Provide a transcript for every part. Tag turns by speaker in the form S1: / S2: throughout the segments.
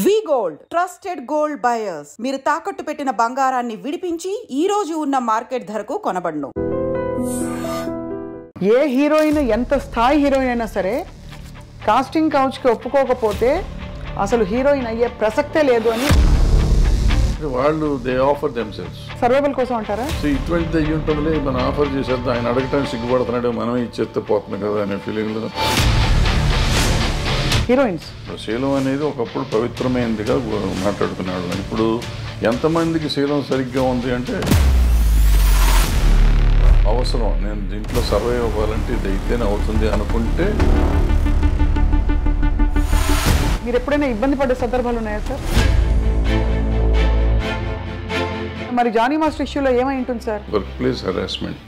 S1: వి gold trusted gold buyers. మీరు తాకట్టు పెట్టిన బంగారాన్ని విడిపించి ఈ రోజు ఉన్న మార్కెట్ ధరకు కొనబడును.
S2: ఏ హీరోయిన్ ఎంత స్థాయి హీరోయిన్ అయినా సరే కాస్టింగ్ కౌచ్కి ఒప్పుకోకపోతే అసలు హీరోయిన్ అయ్యే ప్రసక్తే లేదు అని
S3: వాళ్ళు దే ఆఫర్ దెమ్సెల్వ్స్
S2: సర్వైవల్ కోసం అంటారా?
S3: సో ఇటువంటిది అయ్యి ఉంటుంది, మనం ఆఫర్ చేసేద్దాం, ఆయన అడగటానికి సిగ్గుపడుతున్నాడు, మనమే ఇచ్చేస్తే పోతుంది కదా అనే ఫీలింగ్లో
S2: హీరోయిన్స్.
S3: శీలం అనేది ఒకప్పుడు పవిత్రమైనదిగా మాట్లాడుకున్నాడు. ఇప్పుడు ఎంతమందికి శీలం సరిగ్గా ఉంది అంటే అవసరం, నేను దీంట్లో సర్వైవ్ అవ్వాలంటే ఇది అయితేనే అవుతుంది అనుకుంటే.
S2: మీరు ఎప్పుడైనా ఇబ్బంది పడే సందర్భాలు ఉన్నాయా సార్? మరి జానీ మాస్టర్ ఇష్యూలో ఏమై ఉంటుంది సార్?
S3: Work place harassment.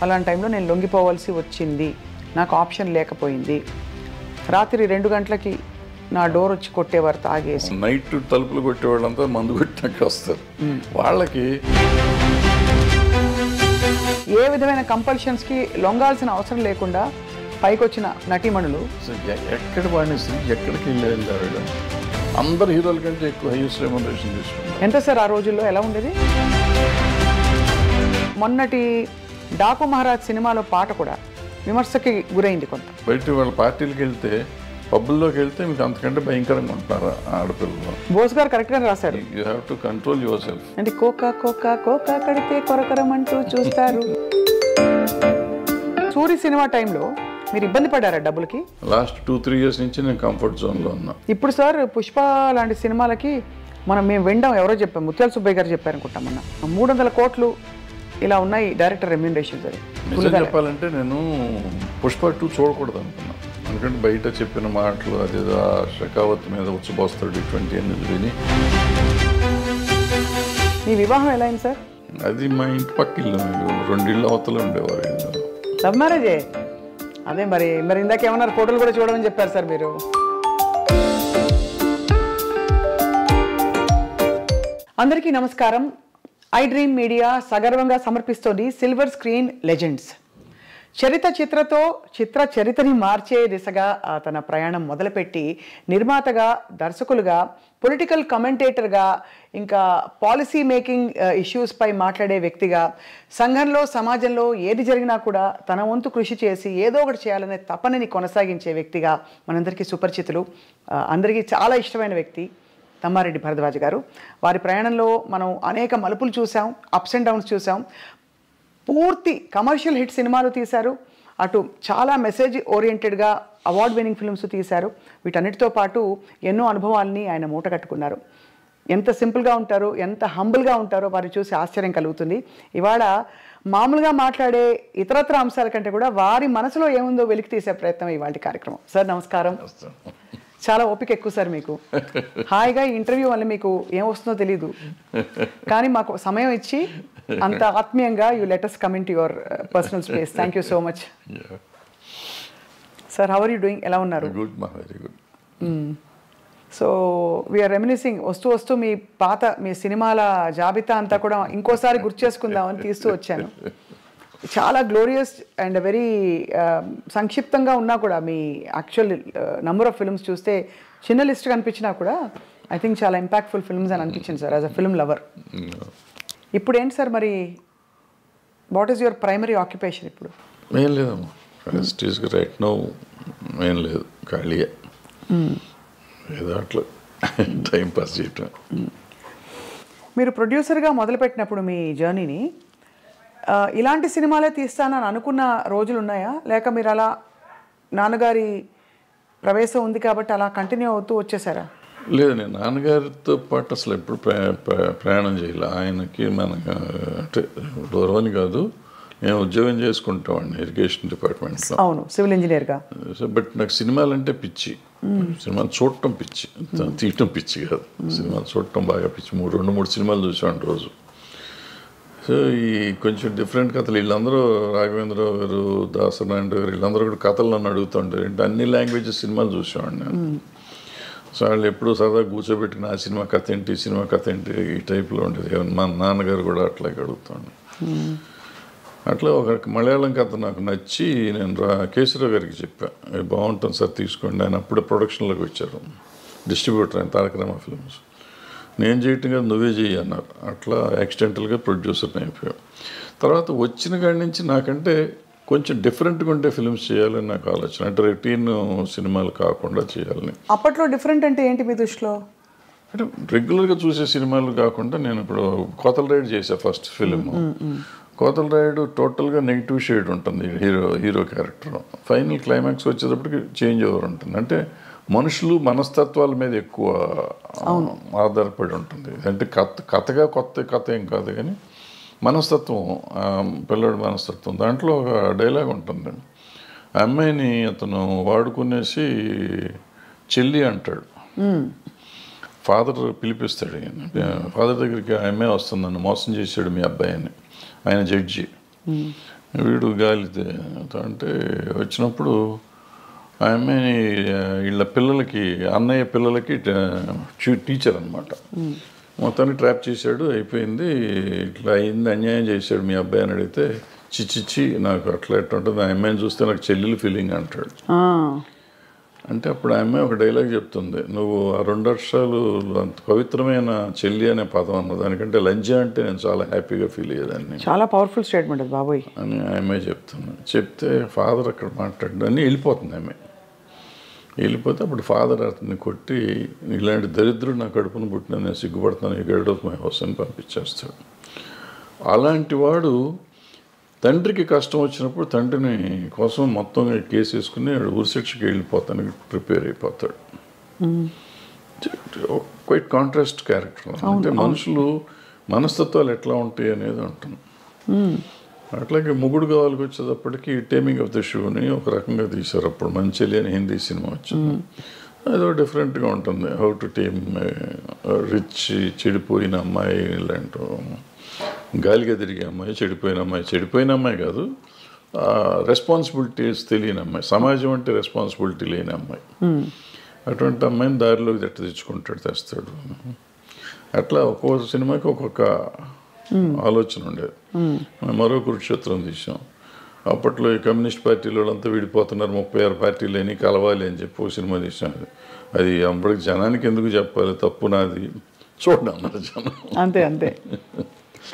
S2: అలాంటి టైంలో నేను లొంగిపోవాల్సి వచ్చింది, నాకు ఆప్షన్ లేకపోయింది. రాత్రి 2 గంటలకి నా డోర్ వచ్చి కొట్టేవారు తాగేసి.
S3: నైట్ తలుపులు కొట్టేవాళ్ళంతా మందు కొట్టినాక వస్తారు. వాళ్ళకి
S2: ఏ విధమైన కంపల్షన్స్కి లొంగాల్సిన అవసరం లేకుండా పైకి వచ్చిన నటీమణులు
S3: ఎక్కడ వాడినేసి ఎక్కడికి వెళ్ళారు. అందరు హీరోల కంటే ఎక్కువ హైయెస్ట్ రెమ్యునరేషన్ తీసుకున్నారు.
S2: ఎంత సార్ ఆ రోజుల్లో ఎలా ఉండేది? మొన్నటి డాకు మహారాజ్ సినిమాలో పాట కూడా విమర్శకి గురైంది కొంత.
S3: బయట వాళ్ళ పార్టీలకు వెళ్తే, పబ్బుల్లోకి వెళ్తే మీకు అంతకంటే భయంకరంగా ఉంటారు ఆడపిల్లలు.
S2: బోస్ గారు కరెక్ట్గా రాశారు,
S3: you have to control your self.
S2: అంటే కోకా కోకా కోకా కడితే కొరకరమంటూ చూస్తారు. సూరి సినిమా టైంలో మీరు ఇబ్బంది పడ్డారా డబ్బులకి?
S3: లాస్ట్ 2-3 years నుంచి నేను కంఫర్ట్ జోన్లో ఉన్నా.
S2: ఇప్పుడు సార్ పుష్ప లాంటి సినిమాలకి మేము వినడం ఎవరో చెప్పాం, ముత్యాల సుబ్బయ్య గారు చెప్పారనుకుంటాం, మొన్న 300 కోట్లు ఇలా ఉన్నాయి డైరెక్టర్ రెమ్యూనరేషన్. సరే
S3: నిజం చెప్పాలంటే నేను పుష్ప 2 చూడకూడదు అనుకున్నా. ఎందుకంటే బయట చెప్పిన మాటలు, అదేదో షెకావత్ మీద ఉచ్చబోస్తాడు ఇటువంటి అన్ని విని.
S2: మీ వివాహం ఎలా అయింది సార్?
S3: అది మా ఇంటి పక్క ఇల్లు, 2 ఇళ్ళు అవతల ఉండేవారు.
S2: లవ్ మ్యారేజే? అదే మరి ఇందాక ఏమన్నారు, ఫోటోలు కూడా చూడమని చెప్పారు సార్ మీరు. అందరికీ నమస్కారం. ఐ డ్రీమ్ మీడియా సగర్వంగా సమర్పిస్తోంది సిల్వర్ స్క్రీన్ లెజెండ్స్. చరిత్రని మార్చే దిశగా తన ప్రయాణం మొదలుపెట్టి నిర్మాతగా, దర్శకులుగా, పొలిటికల్ కమెంటేటర్గా, ఇంకా పాలసీ మేకింగ్ ఇష్యూస్పై మాట్లాడే వ్యక్తిగా, సంఘంలో సమాజంలో ఏది జరిగినా కూడా తన వంతు కృషి చేసి ఏదో ఒకటి చేయాలనే తపనని కొనసాగించే వ్యక్తిగా మనందరికీ సుపరిచితులు, అందరికీ చాలా ఇష్టమైన వ్యక్తి తమ్మారెడ్డి భరద్వాజ్ గారు. వారి ప్రయాణంలో మనం అనేక మలుపులు చూసాం, అప్స్ అండ్ డౌన్స్ చూసాం. పూర్తి కమర్షియల్ హిట్ సినిమాలు తీశారు, అటు చాలా మెసేజ్ ఓరియంటెడ్గా అవార్డ్ విన్నింగ్ ఫిల్మ్స్ తీశారు. వీటన్నిటితో పాటు ఎన్నో అనుభవాల్ని ఆయన మూట కట్టుకున్నారు. ఎంత సింపుల్గా ఉంటారో, ఎంత హంబుల్గా ఉంటారో వారిని చూసి ఆశ్చర్యం కలుగుతుంది. ఇవాళ మామూలుగా మాట్లాడే ఇతరత్ర అంశాల కంటే కూడా వారి మనసులో ఏముందో వెలికి తీసే ప్రయత్నం ఇవాళ కార్యక్రమం. సార్ నమస్కారం. చాలా ఓపిక ఎక్కువ సార్ మీకు. హాయిగా ఈ ఇంటర్వ్యూ వల్ల మీకు ఏం వస్తుందో తెలీదు, కానీ మాకు సమయం ఇచ్చి అంత ఆత్మీయంగా you let us come into your personal space. Thank you so much. Sir, how are you doing? ఎలా ఉన్నారు?
S3: గుడ్ మా, very good.
S2: So we are reminiscing. వస్తూ మీ సినిమాల జాబితా అంతా కూడా ఇంకోసారి గుర్తు చేసుకుందామని తీస్తూ వచ్చాను. చాలా గ్లోరియస్ అండ్ వెరీ సంక్షిప్తంగా ఉన్నా కూడా మీ యాక్చువల్ నంబర్ ఆఫ్ ఫిల్మ్స్ చూస్తే చిన్న లిస్ట్గా అనిపించినా కూడా ఐ థింక్ చాలా ఇంపాక్ట్ఫుల్ ఫిల్మ్స్ అని అనిపించింది sir as a film lover. ఇప్పుడు ఏంటి సార్ మరి, what is your primary occupation ఇప్పుడు?
S3: ఏం లేదమ్మా, రైట్ నో ఏం లేదు, ఖాళీయే, ఏదో అట్లా టైం పాస్ చేయటం.
S2: మీరు ప్రొడ్యూసర్గా మొదలుపెట్టినప్పుడు మీ జర్నీని ఇలాంటి సినిమాలే తీస్తానని అనుకున్న రోజులు ఉన్నాయా, లేక మీరు అలా నాన్నగారి ప్రవేశం ఉంది కాబట్టి అలా కంటిన్యూ అవుతూ వచ్చేసారా?
S3: లేదు, నేను నాన్నగారితో పాటు అసలు ఎప్పుడు ప్రయాణం చేయాలి. ఆయనకి మనకు అంటే దూరమని కాదు, నేను ఉద్యోగం చేసుకుంటామండి ఇరిగేషన్ డిపార్ట్మెంట్లో.
S2: అవును, సివిల్ ఇంజనీర్గా.
S3: బట్ నాకు సినిమాలంటే పిచ్చి. సినిమాలు చూడటం పిచ్చి, తీయటం పిచ్చి కాదు. సినిమాలు చూడటం బాగా పిచ్చి. 2-3 సినిమాలు చూసాను రోజు. సో ఈ కొంచెం డిఫరెంట్ కథలు, వీళ్ళందరూ రాఘవేంద్రరావు గారు, దాసనారాయణ గారు, వీళ్ళందరూ కూడా కథలు నన్ను అడుగుతుంటారు. అంటే అన్ని లాంగ్వేజెస్ సినిమాలు చూసేవాడిని నేను. సో వాళ్ళు ఎప్పుడు సరదా కూర్చోబెట్టుకుని ఆ సినిమా కథ ఏంటి, ఈ సినిమా కథ ఏంటి, ఈ టైప్లో ఉండేది. మా నాన్నగారు కూడా అట్లాగే అడుగుతాను. అట్లా ఒక మలయాళం కథ నాకు నచ్చి నేను కేశవరావు గారికి చెప్పాను, బాగుంటుంది సార్ తీసుకోండి. ఆయన అప్పుడే ప్రొడక్షన్లోకి వచ్చారు. డిస్ట్రిబ్యూటర్ ఆయన తారక రామ ఫిల్మ్స్. నేను చేయటం కదా నువ్వే చెయ్యి అన్నారు. అట్లా యాక్సిడెంటల్గా ప్రొడ్యూసర్ని అయిపోయాం. తర్వాత వచ్చిన కాడి నుంచి నాకంటే కొంచెం డిఫరెంట్గా ఉండే ఫిల్మ్స్ చేయాలని నాకు ఆలోచన. అంటే రొటీన్ సినిమాలు కాకుండా చేయాలని.
S2: అప్పట్లో డిఫరెంట్ అంటే ఏంటి మీ దృష్టిలో?
S3: అంటే రెగ్యులర్గా చూసే సినిమాలు కాకుండా నేను ఇప్పుడు కోతల రైడ్ చేసా ఫస్ట్ ఫిలిం. కోతల రైడ్ టోటల్గా నెగిటివ్ షేడ్ ఉంటుంది హీరో క్యారెక్టర్. ఫైనల్ క్లైమాక్స్ వచ్చేటప్పటికి చేంజ్ ఓవర్ ఉంటుంది. అంటే మనుషులు మనస్తత్వాల మీద ఎక్కువ ఆధారపడి ఉంటుంది. అంటే కథగా కొత్త కథ ఏం కాదు కానీ మనస్తత్వం, పిల్లడి మనస్తత్వం. దాంట్లో ఒక డైలాగ్ ఉంటుంది, ఆ అమ్మాయిని అతను వాడుకునేసి చెల్లి అంటాడు. ఫాదర్ పిలిపిస్తాడు, ఫాదర్ దగ్గరికి ఆ అమ్మాయి వస్తుంది, నన్ను మోసం చేశాడు మీ అబ్బాయి అని. ఆయన జడ్జి, వీడు గాలితే అంటే వచ్చినప్పుడు ఆ అమ్మాయిని వీళ్ళ పిల్లలకి, అన్నయ్య పిల్లలకి టీచర్ అనమాట, మొత్తాన్ని ట్రాప్ చేశాడు. అయిపోయింది, ఇట్లా అయింది, అన్యాయం చేశాడు మీ అబ్బాయి అని అడిగితే చిచ్చిచ్చి నాకు అట్లా ఎట్లా ఉంటుంది, ఆ అమ్మాయిని చూస్తే నాకు చెల్లెలు ఫీలింగ్ అంటాడు. అంటే అప్పుడు ఆ అమ్మాయి ఒక డైలాగ్ చెప్తుంది, నువ్వు ఆ 2 అక్షరాలు అంత పవిత్రమైన చెల్లి అనే పదం అన్న దానికంటే లంజ అంటే నేను చాలా హ్యాపీగా ఫీల్ అయ్యేదాన్ని.
S2: చాలా పవర్ఫుల్ స్టేట్మెంట్ అది బాబోయ్
S3: అని ఆ అమ్మాయి చెప్తుంది. చెప్తే ఫాదర్ అక్కడ మాట్లాడు అని వెళ్ళిపోతుంది. అమ్మాయి వెళ్ళిపోతే అప్పుడు ఫాదర్ అతన్ని కొట్టి, ఇలాంటి దరిద్రుడు నా కడుపును పుట్టిన, నేను సిగ్గుపడతాను, ఈ గైడ్ ఆఫ్ మై హౌస్ అని పంపించేస్తాడు. అలాంటి వాడు తండ్రికి కష్టం వచ్చినప్పుడు తండ్రిని కోసం మొత్తం కేసు వేసుకుని ఉరిశిక్షకి వెళ్ళిపోతానికి ప్రిపేర్ అయిపోతాడు. Quiet contrast character. అంటే మనుషులు మనస్తత్వాలు ఎట్లా ఉంటాయి అనేది ఉంటుంది. అట్లాగే మొగుడు కావాలికి వచ్చేటప్పటికి టేమింగ్ ఆఫ్ ద షూని ఒక రకంగా తీశారు. అప్పుడు మంచిలి అని హిందీ సినిమా వచ్చింది, అదో డిఫరెంట్గా ఉంటుంది. హౌ టు టేమ్ రిచ్, చెడిపోయిన అమ్మాయి, ఇలాంటి గాలిగా తిరిగే అమ్మాయి, చెడిపోయిన అమ్మాయి కాదు, రెస్పాన్సిబిలిటీస్ తెలియని అమ్మాయి, సమాజం అంటే రెస్పాన్సిబిలిటీ లేని అమ్మాయి. అటువంటి అమ్మాయిని దారిలోకి తెస్తాడు. అట్లా ఒక్కొక్క సినిమాకి ఒక్కొక్క ఆలోచన ఉండేది. మరో కురుక్షేత్రం తీసాం. అప్పట్లో ఈ కమ్యూనిస్ట్ పార్టీలు వాళ్ళంతా విడిపోతున్నారు, 36 పార్టీలు కలవాలి అని చెప్పి ఒక సినిమా తీసాం. అది అప్పటికి జనానికి ఎందుకు చెప్పాలి, తప్పు నాది, చూడండి అన్నారు జనం.
S2: అంతే.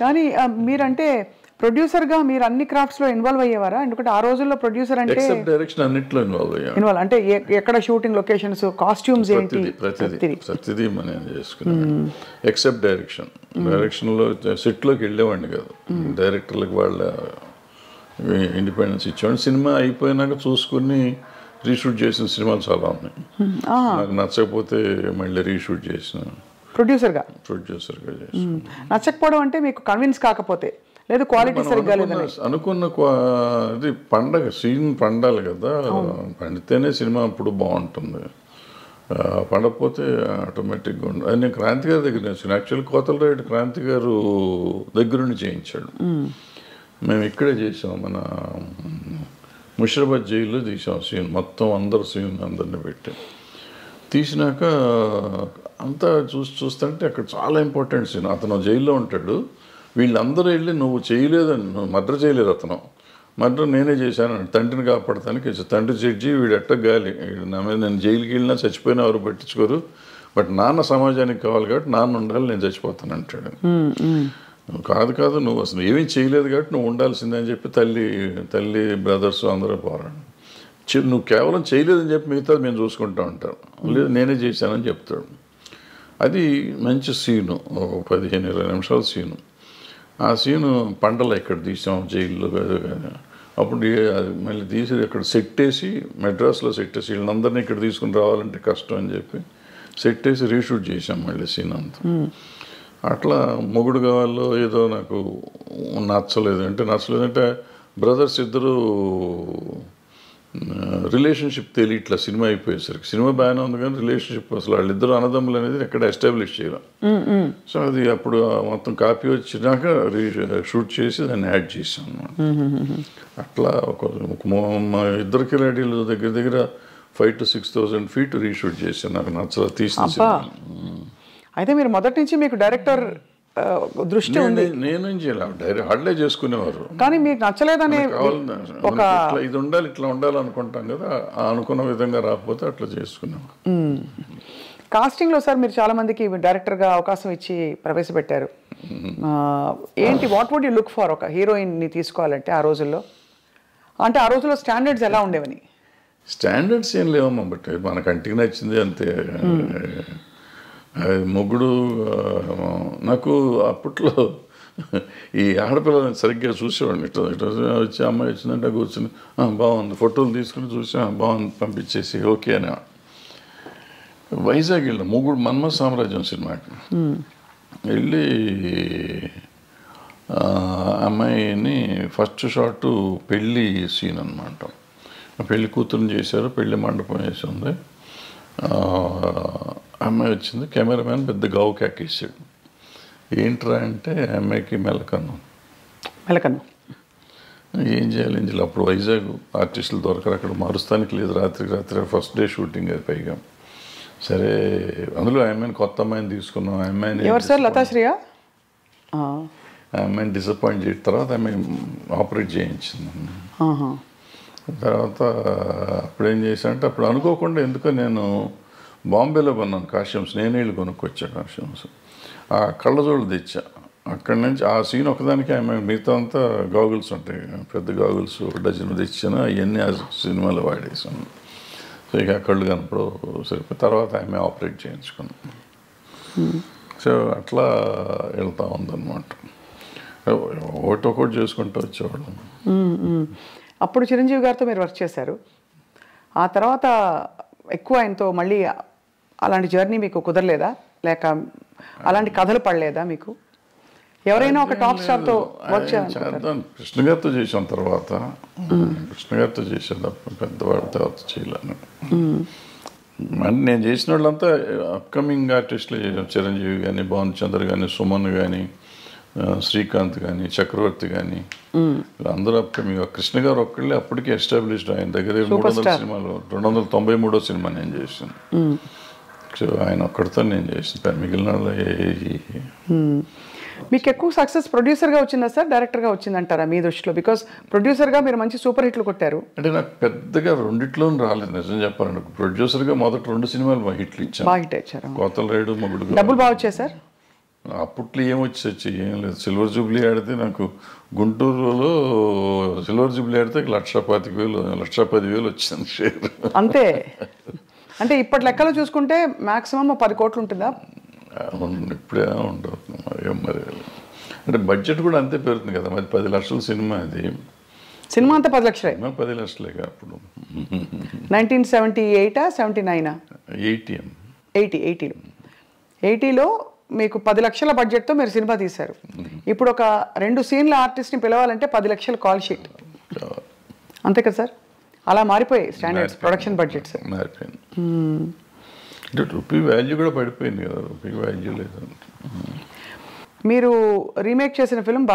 S2: కానీ మీరంటే ప్రొడ్యూసర్గా మీరు అన్ని క్రాఫ్ట్స్లో ఇన్వాల్వ్ అయ్యేవారా? ఎందుకంటే ఆ రోజుల్లో ప్రొడ్యూసర్ అంటే
S3: డైరెక్షన్ అన్నిట్లో ఇన్వాల్వ్
S2: అంటే ఎక్కడ షూటింగ్ లొకేషన్స్, కాస్ట్యూమ్స్ ఏంటి,
S3: ప్రతిదీ మనం చేసుకున్నాం. ఎక్సెప్ట్ డైరెక్షన్లో సెట్లోకి వెళ్ళేవాడిని కాదు. డైరెక్టర్లకు వాళ్ళ ఇండిపెండెన్స్ ఇచ్చేవాడిని. సినిమా అయిపోయినాక చూసుకుని రీషూట్ చేసిన సినిమాలు చాలా ఉన్నాయి. నాకు నచ్చకపోతే మళ్ళీ రీషూట్ చేసిన ప్రొడ్యూసర్గా చేసిన.
S2: నచ్చకపోవడం అంటే మీకు కన్విన్స్ కాకపోతే, లేదు క్వాలిటీ సరిగ్గా లేదని
S3: అనుకున్న అది పండగ సీన్ పండాలి కదా, పండితేనే సినిమా అప్పుడు బాగుంటుంది. పండకపోతే ఆటోమేటిక్గా ఉండదు. అది నేను క్రాంతి గారి దగ్గర నేర్చుకున్నాను. యాక్చువల్లీ కోతల రైడ్ క్రాంతి గారు దగ్గరుండి చేయించాడు. మేము ఇక్కడే చేసాం, మన ముషిరాబాద్ జైల్లో తీసాం సీన్ మొత్తం. అందరిని పెట్టి తీసినాక అంతా చూస్తుంటే అక్కడ చాలా ఇంపార్టెంట్ సీన్. అతను జైల్లో ఉంటాడు, వీళ్ళందరూ వెళ్ళి నువ్వు చేయలేదని, నువ్వు మర్డర్ చేయలేదు, అతను మర్డర్ నేనే చేశాను, తండ్రిని కాపాడతానికి. తండ్రి జడ్జి, వీడు ఎట్ట గాలి, నా మీద నేను జైలుకి వెళ్ళినా చచ్చిపోయినా ఎవరు పట్టించుకోరు, బట్ నాన్న సమాజానికి కావాలి కాబట్టి నాన్న ఉండాలి, నేను చచ్చిపోతాను అంటాడు. కాదు నువ్వు అసలు ఏమీ చేయలేదు కాబట్టి నువ్వు ఉండాల్సిందే అని చెప్పి తల్లి బ్రదర్స్ అందరూ పోరాడు. నువ్వు కేవలం చేయలేదని చెప్పి మిగతాది మేము చూసుకుంటూ ఉంటాం, లేదు నేనే చేశానని చెప్తాడు. అది మంచి సీను, 15-20 నిమిషాల సీను. ఆ సీను పండలో ఇక్కడ తీసాం జైల్లో. అప్పుడు మళ్ళీ తీసి ఇక్కడ సెట్ వేసి, మెడ్రాస్లో సెట్ వేసి, వీళ్ళందరినీ ఇక్కడ తీసుకుని రావాలంటే కష్టం అని చెప్పి సెట్ వేసి రీషూట్ చేసాం మళ్ళీ సీన్ అంతా. అట్లా మొగుడు కావాలో ఏదో నాకు నచ్చలేదంటే బ్రదర్స్ ఇద్దరు రిలేషన్షిప్ తెలియట్లా. సినిమా అయిపోయేసరికి సినిమా బాగానే ఉంది కానీ రిలేషన్షిప్ అసలు వాళ్ళిద్దరు అన్నదమ్ములు అనేది ఎక్కడ ఎస్టాబ్లిష్ చేయలేం. సో అది అప్పుడు మొత్తం కాపీ వచ్చినాక షూట్ చేసి దాన్ని యాడ్ చేసాం అన్నమాట. అట్లా మా ఇద్దరికి రెడీలు దగ్గర 5,000 to 6,000 feet రీషూట్ చేశాను. నాకు నచ్చలా తీసిన సినిమా.
S2: అయితే మీరు మొదటి నుంచి మీకు డైరెక్టర్ దృష్టి ఉంది?
S3: నేనేం చేయాలి, హార్డ్లే చేసుకునేవారు.
S2: కానీ మీకు నచ్చలేదనే
S3: ఇది ఉండాలి, ఇట్లా ఉండాలి అనుకుంటాం కదా, అనుకున్న విధంగా రాకపోతే అట్లా చేసుకునేవారు.
S2: కాస్టింగ్లో సార్ మీరు చాలా మందికి డైరెక్టర్గా అవకాశం ఇచ్చి ప్రవేశపెట్టారు. ఏంటి what would you look for ఒక హీరోయిన్ని తీసుకోవాలంటే ఆ రోజుల్లో? అంటే ఆ రోజుల్లో స్టాండర్డ్స్ ఎలా ఉండేవని?
S3: స్టాండర్డ్స్ ఏం లేవమ్మా, బట్ మన కంటికి నచ్చింది అంతే. మొగుడు నాకు అప్పట్లో ఈ ఆడపిల్లని సరిగ్గా చూసేవాడిని. ఇట్లా వచ్చి అమ్మాయి వచ్చిందంటే కూర్చుని బాగుంది, ఫోటోలు తీసుకుని చూసి బాగుంది పంపించేసి ఓకే అని. వైజాగ్ వెళ్ళిన మొగుడు మన్మ సామ్రాజ్యం సినిమాకి వెళ్ళి అమ్మాయిని ఫస్ట్ షాట్ పెళ్ళి సీన్ అనమాట. పెళ్లి కూతురుని చేశారు, పెళ్లి మండపం వేసి ఉంది. అమ్మాయి వచ్చింది, కెమెరామ్యాన్ పెద్ద గావు కేకేసాడు. ఏంట్రా అంటే అమ్మాయికి మెలకన్ను. ఏం చేయాలి అప్పుడు వైజాగ్ ఆర్టిస్టులు దొరకరు, అక్కడ మారుస్తానికి లేదు, రాత్రి ఫస్ట్ డే షూటింగ్ అది పైగా. సరే అందులో అమ్మాయిని కొత్త అమ్మాయిని తీసుకున్నాం. అమ్మాయిని
S2: ఎవరు సార్? లతాశ్రీయా?
S3: అమ్మాయిని డిసప్పాయింట్ చేసిన తర్వాత అమ్మాయి ఆపరేట్ చేయించింది. తర్వాత అప్పుడు ఏం చేశానంటే అప్పుడు అనుకోకుండా ఎందుకో నేను బాంబేలో కొన్నాను కాస్ట్యూమ్స్, నేనే వెళ్ళి కొనుక్కొచ్చా కాస్ట్యూమ్స్. ఆ కళ్ళజోళ్ళు తెచ్చా అక్కడి నుంచి. ఆ సీన్ ఒకదానికి ఆమె మిగతా అంతా గాగుల్స్ ఉంటాయి, పెద్ద గాగుల్స్ డజన్ తెచ్చాను, అవన్నీ ఆ సినిమాలో వాడేసాను. సో ఇక కళ్ళు కనప్పుడు సరిపోయి తర్వాత ఆమె ఆపరేట్ చేయించుకున్నాను. సో అట్లా వెళ్తూ ఉందన్నమాట. ఒకటి చేసుకుంటూ వచ్చేవాడు.
S2: అప్పుడు చిరంజీవి గారితో మీరు వర్క్ చేశారు. ఆ తర్వాత ఎక్కువ ఆయనతో మళ్ళీ అలాంటి జర్నీ మీకు కుదరలేదా? లేక అలాంటి కథలు పడలేదా మీకు? ఎవరైనా ఒక టాప్ స్టార్తో వర్క్
S3: చేద్దాం కృష్ణ గారితో చేసాం, తర్వాత కృష్ణ గారితో చేసేది పెద్దవాడి తర్వాత చేయలేను. అంటే నేను చేసిన వాళ్ళంతా అప్కమింగ్ ఆర్టిస్టులు చేసాం. చిరంజీవి కానీ, భానుచంద్ర కానీ, సుమన్ కానీ, శ్రీకాంత్ కానీ, చక్రవర్తి కానీ, అందరూ అప్కమింగ్. కృష్ణ గారు ఒక్కళ్ళే అప్పటికే ఎస్టాబ్లిష్డ్. ఆయన దగ్గర 300 సినిమాలు, 293వ సినిమా నేను చేసాను. సో ఆయన ఒక్కడితో నేను చేసిన, మిగిలిన
S2: మీకు ఎక్కువ సక్సెస్ ప్రొడ్యూసర్గా వచ్చిందా సార్, డైరెక్టర్గా వచ్చిందంటారా మీ దృష్టిలో? బికాస్ ప్రొడ్యూసర్గా మీరు మంచి సూపర్ హిట్లు కొట్టారు.
S3: అంటే నాకు పెద్దగా రెండిట్లోనూ రాలేదు నిజం చెప్పాలంటే. ప్రొడ్యూసర్గా మొదటి 2 సినిమాలు బాగా హిట్లు ఇచ్చాను.
S2: బాగా హిట్ ఇచ్చారు.
S3: కోతల రేడు, మొగుడు.
S2: డబ్బులు బాగా వచ్చాయి సార్?
S3: అప్పట్లో ఏమొచ్చి ఏం లేదు. సిల్వర్ జూబ్లీ ఆడితే నాకు గుంటూరులో సిల్వర్ జూబ్లీ ఆడితే 1,25,000 1,10,000 వచ్చింది షేర్
S2: అంతే. అంటే ఇప్పటి లెక్కలో చూసుకుంటే మాక్సిమం 10 కోట్లు ఉంటుందా?
S3: ఇప్పుడే ఉండదు మరి. అంటే బడ్జెట్ కూడా అంతే పెరుగుతుంది కదా మరి. 10 లక్షల సినిమా, అది
S2: సినిమా అంతా 10 లక్షలే.
S3: 10 లక్షలేగా అప్పుడు.
S2: 1978 79 80లో మీకు 10 లక్షల బడ్జెట్తో మీరు సినిమా తీశారు. ఇప్పుడు ఒక 2 సీన్ల ఆర్టిస్ట్ని పిలవాలంటే 10 లక్షల కాల్ షీట్, అంతే కదా సార్? అలా మారిపోయాయి స్టాండర్డ్స్, ప్రొడక్షన్ బడ్జెట్స్
S3: మారిపోయింది. అంటే రూపీ వాల్యూ కూడా పడిపోయింది కదా, రూపీ వాల్యూ లేదు.
S2: మీరు రీమేక్ చేసిన ఫిల్మ్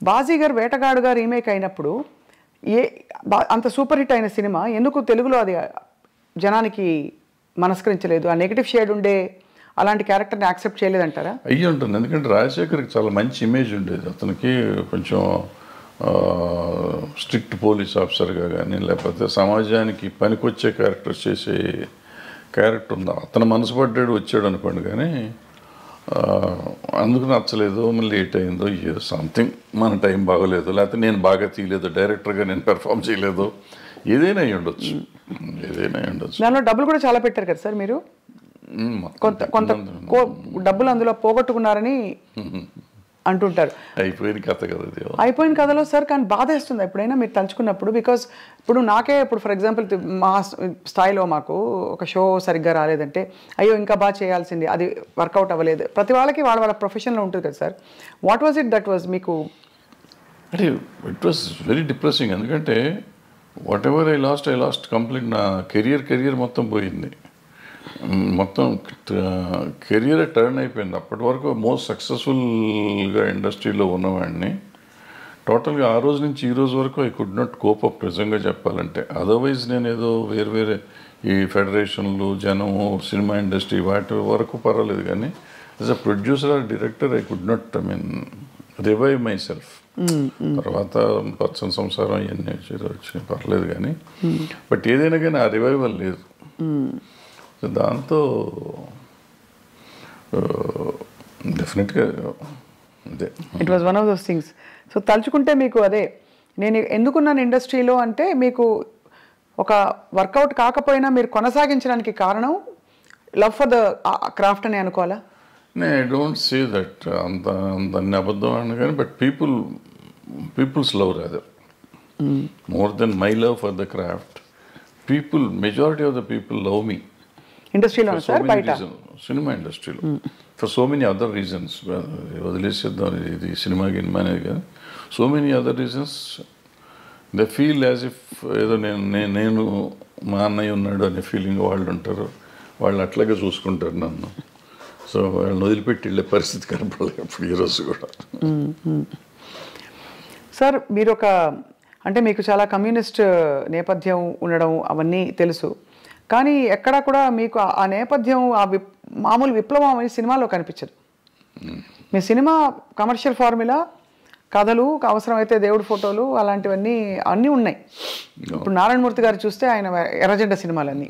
S2: బాజీగర్ వేటగాడుగా రీమేక్ అయినప్పుడు అంత సూపర్ హిట్ అయిన సినిమా ఎందుకు తెలుగులో అది జనానికి మనస్కరించలేదు? ఆ నెగిటివ్ షేడ్ ఉండే అలాంటి క్యారెక్టర్ని యాక్సెప్ట్ చేయలేదంటారా?
S3: అయ్యి ఉంటుంది. ఎందుకంటే రాజశేఖర్కి చాలా మంచి ఇమేజ్ ఉండేది. అతనికి కొంచెం స్ట్రిక్ట్ పోలీస్ ఆఫీసర్గా కానీ, లేకపోతే సమాజానికి పనికొచ్చే క్యారెక్టర్స్ చేసే క్యారెక్టర్ ఉంది. అతను మనసు పడ్డాడు వచ్చాడు అనుకోండి, కానీ అందుకు నచ్చలేదు, లేట్ అయిందో, ఏదో సంథింగ్ మన టైం బాగోలేదు, లేకపోతే నేను బాగా తీయలేదు, డైరెక్టర్గా నేను పెర్ఫామ్ చేయలేదు, ఏదైనా అయి ఉండొచ్చు.
S2: దానిలో డబ్బులు కూడా చాలా పెట్టారు కదా సార్ మీరు? కొంత డబ్బులు అందులో పోగొట్టుకున్నారని అంటుంటారు.
S3: అయిపోయిన కథ కదా,
S2: అయిపోయిన కథలో సార్. కానీ బాధ వేస్తుంది ఎప్పుడైనా మీరు తలుచుకున్నప్పుడు. బికాస్ ఇప్పుడు ఫర్ ఎగ్జాంపుల్ మా స్థాయిలో మాకు ఒక షో సరిగ్గా రాలేదంటే అయ్యో ఇంకా బాగా చేయాల్సింది, అది వర్కౌట్ అవ్వలేదు. ప్రతి వాళ్ళకి వాళ్ళ ప్రొఫెషన్లో ఉంటుంది కదా sir. What was it that was మీకు?
S3: అంటే ఇట్ వాజ్ వెరీ డిప్రెసింగ్. ఎందుకంటే what ever I last complete. నా కెరియర్ మొత్తం పోయింది. మొత్తం కెరియరే టర్న్ అయిపోయింది. అప్పటి వరకు మోస్ట్ సక్సెస్ఫుల్గా ఇండస్ట్రీలో ఉన్నవాడిని టోటల్గా ఆ రోజు నుంచి ఈ రోజు వరకు I could not cope up నిజంగా చెప్పాలంటే. అదర్వైజ్ నేను ఏదో వేరే ఈ ఫెడరేషన్లు, జనము, సినిమా ఇండస్ట్రీ వాటి వరకు పర్వాలేదు, కానీ as a producer or director I could not revive myself. తర్వాత పర్సన్ సంసారం ఇవన్నీ వచ్చి పర్లేదు, కానీ బట్ ఏదైనా కానీ ఆ రివైవల్ లేదు. సో దాంతో డెఫినెట్గా అదే
S2: it was one of those things. So తలుచుకుంటే మీకు అదే నేను ఎందుకున్నాను ఇండస్ట్రీలో అంటే మీకు ఒక వర్కౌట్ కాకపోయినా మీరు కొనసాగించడానికి కారణం లవ్ ఫర్ ద క్రాఫ్ట్ అని అనుకోవాలా?
S3: ఐ డోంట్ సే దట్ అంత అబద్ధం అని కానీ but peoples love rather more than my love for the craft. Majority of the people love me
S2: ఇండస్ట్రీలో సార్ బయట
S3: సినిమా ఇండస్ట్రీలో for so many other reasons. వదిలేసేద్దాం ఇది సినిమా గినిమా అనేది కానీ so many other reasons they feel as if ఏదో నేను మా అన్నయ్య ఉన్నాడు అనే ఫీలింగ్ వాళ్ళు ఉంటారు. వాళ్ళు అట్లాగే చూసుకుంటారు నన్ను. సో వాళ్ళని వదిలిపెట్టి వెళ్ళే పరిస్థితి కనపడలేదు ఇప్పుడు ఈరోజు కూడా.
S2: సార్ మీరు ఒక అంటే మీకు చాలా కమ్యూనిస్ట్ నేపథ్యం ఉండడం అవన్నీ తెలుసు, కానీ ఎక్కడా కూడా మీకు ఆ నేపథ్యం మామూలు విప్లవం అనేది సినిమాలో కనిపించదు. మీ సినిమా కమర్షియల్ ఫార్ములా, కథలు, అవసరమైతే దేవుడి ఫోటోలు అలాంటివన్నీ అన్నీ ఉన్నాయి. ఇప్పుడు నారాయణమూర్తి గారు చూస్తే ఆయన ఎర్రజెండ సినిమాలన్నీ,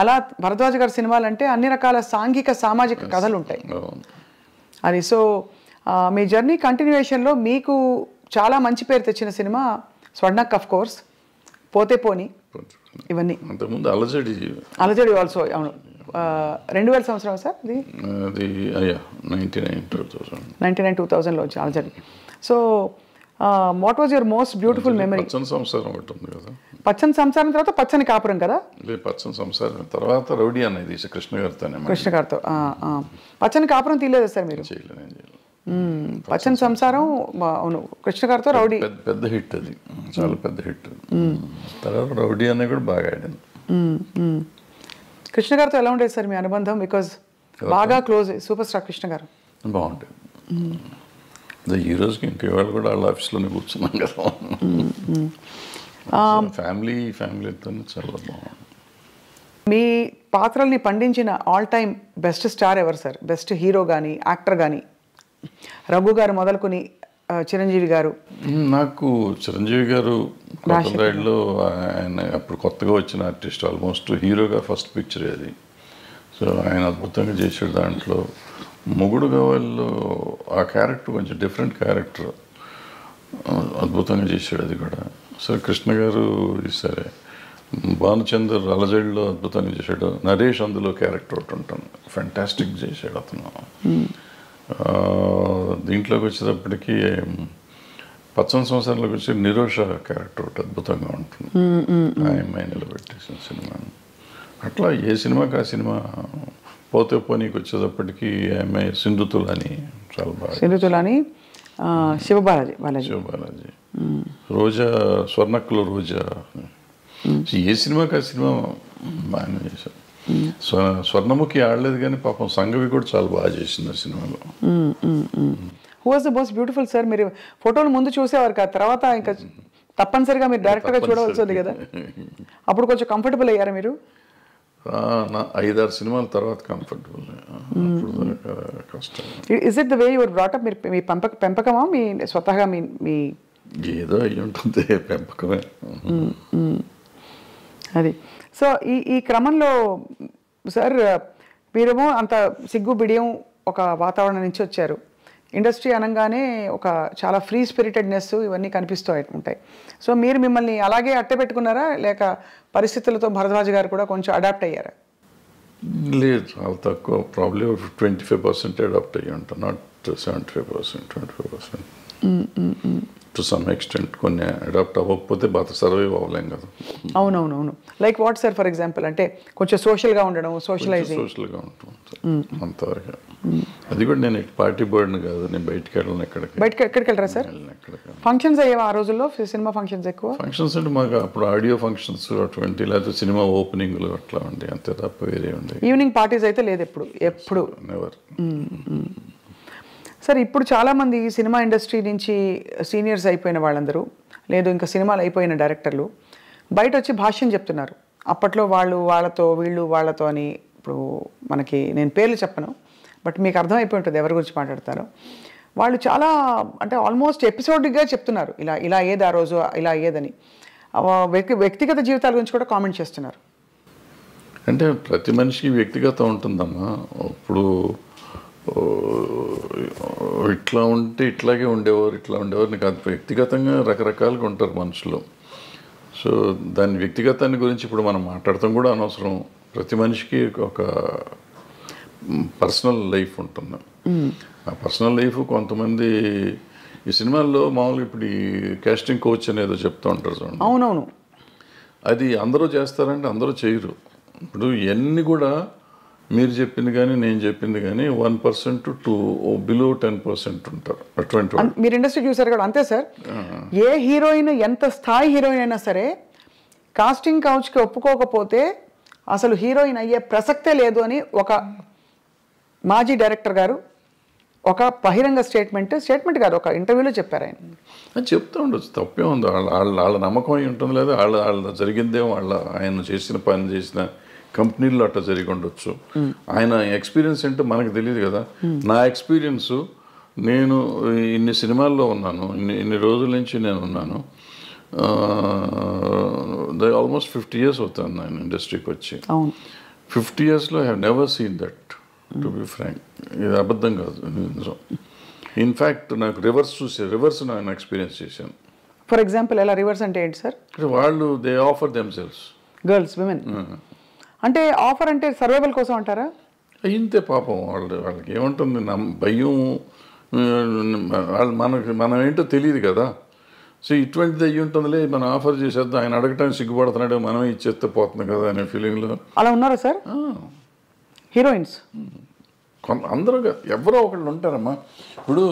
S2: అలా భరద్వాజ గారి సినిమాలు అంటే అన్ని రకాల సాంఘిక సామాజిక కథలు ఉంటాయి అది. సో మీ జర్నీ కంటిన్యూయేషన్లో మీకు చాలా మంచి పేరు తెచ్చిన సినిమా స్వర్ణక్, ఆఫ్ కోర్స్, పోతే పోని, ఇవన్నీ.
S3: అంతకుముందు అలజడి
S2: ఆల్సో. అవును, 2000 సంవత్సరం సార్
S3: అది
S2: 99-2000లో వచ్చి అలజడి. So what was your most beautiful memory?
S3: పచ్చని సంసారం ఒకటి ఉంది కదా.
S2: పచ్చని సంసారం తర్వాత పచ్చని కాపురం కదా.
S3: పచ్చని సంసారం తర్వాత రౌడీ అనేది కృష్ణ గారితో.
S2: పచ్చని కాపురం తీయలేదు సార్ మీరు?
S3: చేయలేదు.
S2: పచ్చని సంసారం అవును, కృష్ణ గారితో రౌడీ
S3: పెద్ద హిట్, అది చాలా పెద్ద హిట్. తర్వాత రౌడీ అనేది కూడా బాగా ఆడింది.
S2: కృష్ణ గారితో ఎలా ఉండేది సార్ మీ అనుబంధం? బికాజ్ బాగా క్లోజ్ సూపర్ స్టార్ కృష్ణ గారు.
S3: బాగుంటుంది. ఈ రోజుకి ఇంక ఇవాళ కూడా వాళ్ళ ఆఫీస్లోనే కూర్చున్నాం కదా. ఫ్యామిలీతో చాలా బాగుంది.
S2: మీ పాత్రల్ని పండించిన ఆల్ టైమ్ బెస్ట్ స్టార్ ఎవరు సార్? బెస్ట్ హీరో కానీ యాక్టర్ కానీ? రఘు గారు మొదలుకొని చిరంజీవి గారు.
S3: నాకు చిరంజీవి గారు కొత్తలో ఆయన అప్పుడు కొత్తగా వచ్చిన ఆర్టిస్ట్, ఆల్మోస్ట్ హీరోగా ఫస్ట్ పిక్చర్ అది. సో ఆయన అద్భుతంగా చేసాడు. దాంట్లో మొగుడు కావాలో ఆ క్యారెక్టర్ కొంచెం డిఫరెంట్ క్యారెక్టర్, అద్భుతంగా చేశాడు అది కూడా. సరే కృష్ణ గారు సరే, భానుచందర్ అలజడిలో అద్భుతంగా చేశాడు. నరేష్ అందులో క్యారెక్టర్ ఒకటి ఉంటాను, ఫ్యాంటాస్టిక్ చేశాడు అతను. దీంట్లోకి వచ్చేటప్పటికి పచ్చని సంవత్సరంలోకి వచ్చి నిరోష క్యారెక్టర్ ఒకటి అద్భుతంగా ఉంటుంది, ఆయమ్మాయి నిలబెట్టేసిన సినిమా. అట్లా ఏ సినిమాకి ఆ సినిమా. పోతే పోనీకి వచ్చేటప్పటికి ఆమె సింధుతులని చాలా బాగా.
S2: సింధుతులని శివబాలాజీ.
S3: రోజా, స్వర్ణక్కులో రోజా. ఏ సినిమాకి ఆ సినిమా బాగానే చేశారు. స్వర్ణముఖి ఆడలేదు కానీ పాపం సంగవి కూడా చాలా బాగా చేసింది ఆ సినిమాలో.
S2: Who was the most beautiful sir? మీరు ఫోటోలు ముందు చూసేవారు కదా, తర్వాత ఇంకా తప్పనిసరిగా మీరు డైరెక్ట్గా చూడవలసి ఉంది కదా, అప్పుడు కొంచెం కంఫర్టబుల్ అయ్యారా మీరు?
S3: 5-6 సినిమాల తర్వాత కంఫర్టబుల్. కష్టం.
S2: Is it the way your brought up? మీరు మీ పెంపకమా మీ స్వతహాగా మీ
S3: ఏదో అయ్యి ఉంటుంది, పెంపకమే
S2: అది. సో ఈ క్రమంలో సార్ మీరేమో అంత సిగ్గు బిడియం ఒక వాతావరణం నుంచి వచ్చారు. ఇండస్ట్రీ అనగానే ఒక చాలా ఫ్రీ స్పిరిటెడ్నెస్ ఇవన్నీ కనిపిస్తూ ఉంటాయి. సో మీరు మిమ్మల్ని అలాగే అట్టపెట్టుకున్నారా, లేక పరిస్థితులతో భరద్వాజ్ గారు కూడా కొంచెం అడాప్ట్ అయ్యారా?
S3: లేదు, చాలా తక్కువ. ప్రాబ్లీ 25% అడాప్ట్ అయ్యి ఉంటాను, నాట్ 75%, 25%. టు సమ్ ఎక్స్టెంట్ కొన్ని అడాప్ట్ అవ్వకపోతే బాగా సర్వైవ్ అవ్వలేం కదా.
S2: అవునవునవును. Like what sir? For example అంటే కొంచెం సోషల్గా ఉండడం, సోషల్గా
S3: ఉంటుంది అంతవరకు. అది కూడా నేను పార్టీ బర్డ్ని కాదు, నేను బయటికి వెళ్ళను.
S2: ఎక్కడికి వెళ్ళరా సార్? ఫంక్షన్స్ అయ్యేవా ఆ రోజుల్లో? సినిమా ఫంక్షన్స్ ఎక్కువ?
S3: ఫంక్షన్స్ అంటే మాకు అప్పుడు ఆడియో ఫంక్షన్స్ అటువంటి, లేకపోతే సినిమా ఓపెనింగ్లు అట్లా ఉండే, అంతే తప్ప వేరే ఉండే.
S2: ఈవినింగ్ పార్టీస్ అయితే లేదు ఎప్పుడు?
S3: నెవర్.
S2: సార్ ఇప్పుడు చాలామంది సినిమా ఇండస్ట్రీ నుంచి సీనియర్స్ అయిపోయిన వాళ్ళందరూ, లేదు ఇంకా సినిమాలు అయిపోయిన డైరెక్టర్లు బయట వచ్చి భాష్యం చెప్తున్నారు. అప్పట్లో వాళ్ళతో వీళ్ళు వాళ్ళతో అని. ఇప్పుడు మనకి నేను పేర్లు చెప్పను, బట్ మీకు అర్థమైపోయి ఉంటుంది ఎవరి గురించి మాట్లాడతారో. వాళ్ళు చాలా అంటే ఆల్మోస్ట్ ఎపిసోడ్గా చెప్తున్నారు, ఇలా ఏది ఆ రోజు ఇలా ఏదని. వ్యక్తిగత జీవితాల గురించి కూడా కామెంట్ చేస్తున్నారు.
S3: అంటే ప్రతి మనిషికి వ్యక్తిగతం ఉంటుందమ్మా. ఇప్పుడు ఇట్లా ఉంటే ఇట్లాగే ఉండేవారు, ఇట్లా ఉండేవారు కాదు, వ్యక్తిగతంగా రకరకాలుగా ఉంటారు మనుషులు. సో దాని వ్యక్తిగతాన్ని గురించి ఇప్పుడు మనం మాట్లాడటం కూడా అనవసరం. ప్రతి మనిషికి ఒక పర్సనల్ లైఫ్ ఉంటుంది. ఆ పర్సనల్ లైఫ్ కొంతమంది ఈ సినిమాల్లో మామూలుగా ఇప్పుడు ఈ కాస్టింగ్ కోచ్ అనేదో చెప్తూ ఉంటారు చూడండి.
S2: అవునవును.
S3: అది అందరూ చేస్తారంటే అందరూ చేయరు. ఇప్పుడు ఇవన్నీ కూడా మీరు చెప్పింది కానీ నేను చెప్పింది కానీ 1% టు బిలో 10% ఉంటారు అటువంటి వాళ్ళు.
S2: మీరు ఇండస్ట్రీ చూసారు కదా, అంతే సార్. ఏ హీరోయిన్ ఎంత స్థాయి హీరోయిన్ అయినా సరే కాస్టింగ్ కౌచ్కి ఒప్పుకోకపోతే అసలు హీరోయిన్ అయ్యే ప్రసక్తే లేదు అని ఒక మాజీ డైరెక్టర్ గారు ఒక బహిరంగ స్టేట్మెంట్ కాదు, ఒక ఇంటర్వ్యూలో చెప్పారు ఆయన.
S3: చెప్తూ ఉండొచ్చు, తప్పే ఉంది. వాళ్ళ నమ్మకం అయి ఉంటుంది, లేదా వాళ్ళ జరిగిందేమో, ఆయన చేసిన పని చేసిన కంపెనీల్లో అట్లా జరిగి ఉండొచ్చు. ఆయన ఎక్స్పీరియన్స్ ఏంటో మనకు తెలియదు కదా. నా ఎక్స్పీరియన్స్, నేను ఇన్ని సినిమాల్లో ఉన్నాను, ఇన్ని రోజుల నుంచి నేను ఉన్నాను. ఆల్మోస్ట్ 50 years అవుతాను నేను ఇండస్ట్రీకి వచ్చి. 50 yearsలో I have never seen that, to be frank. ఇది అబద్ధం కాదు, నిజం. ఇన్ఫ్యాక్ట్ నాకు రివర్స్ నేను ఎక్స్పీరియన్స్ చేశాను.
S2: ఫర్ ఎగ్జాంపుల్ ఎలా రివర్స్ అంటే ఏంటి సార్?
S3: వాళ్ళు they offer themselves,
S2: girls, women. అంటే ఆఫర్ అంటే సర్వైవల్ కోసం అంటారా?
S3: ఇంతే పాపం. వాళ్ళకి ఏముంటుంది, భయం. మనం ఏంటో తెలియదు కదా. సో ఇటువంటిది అయ్యి ఉంటుందిలే, మనం ఆఫర్ చేసేద్దాం, ఆయన అడగటానికి సిగ్గుపడుతున్నాడు, మనమే ఇచ్చేస్తే పోతుంది కదా అనే ఫీలింగ్లో.
S2: అలా ఉన్నారా సార్ హీరోయిన్స్?
S3: అందరూ ఎవరో ఒకళ్ళు ఉంటారమ్మా. ఇప్పుడు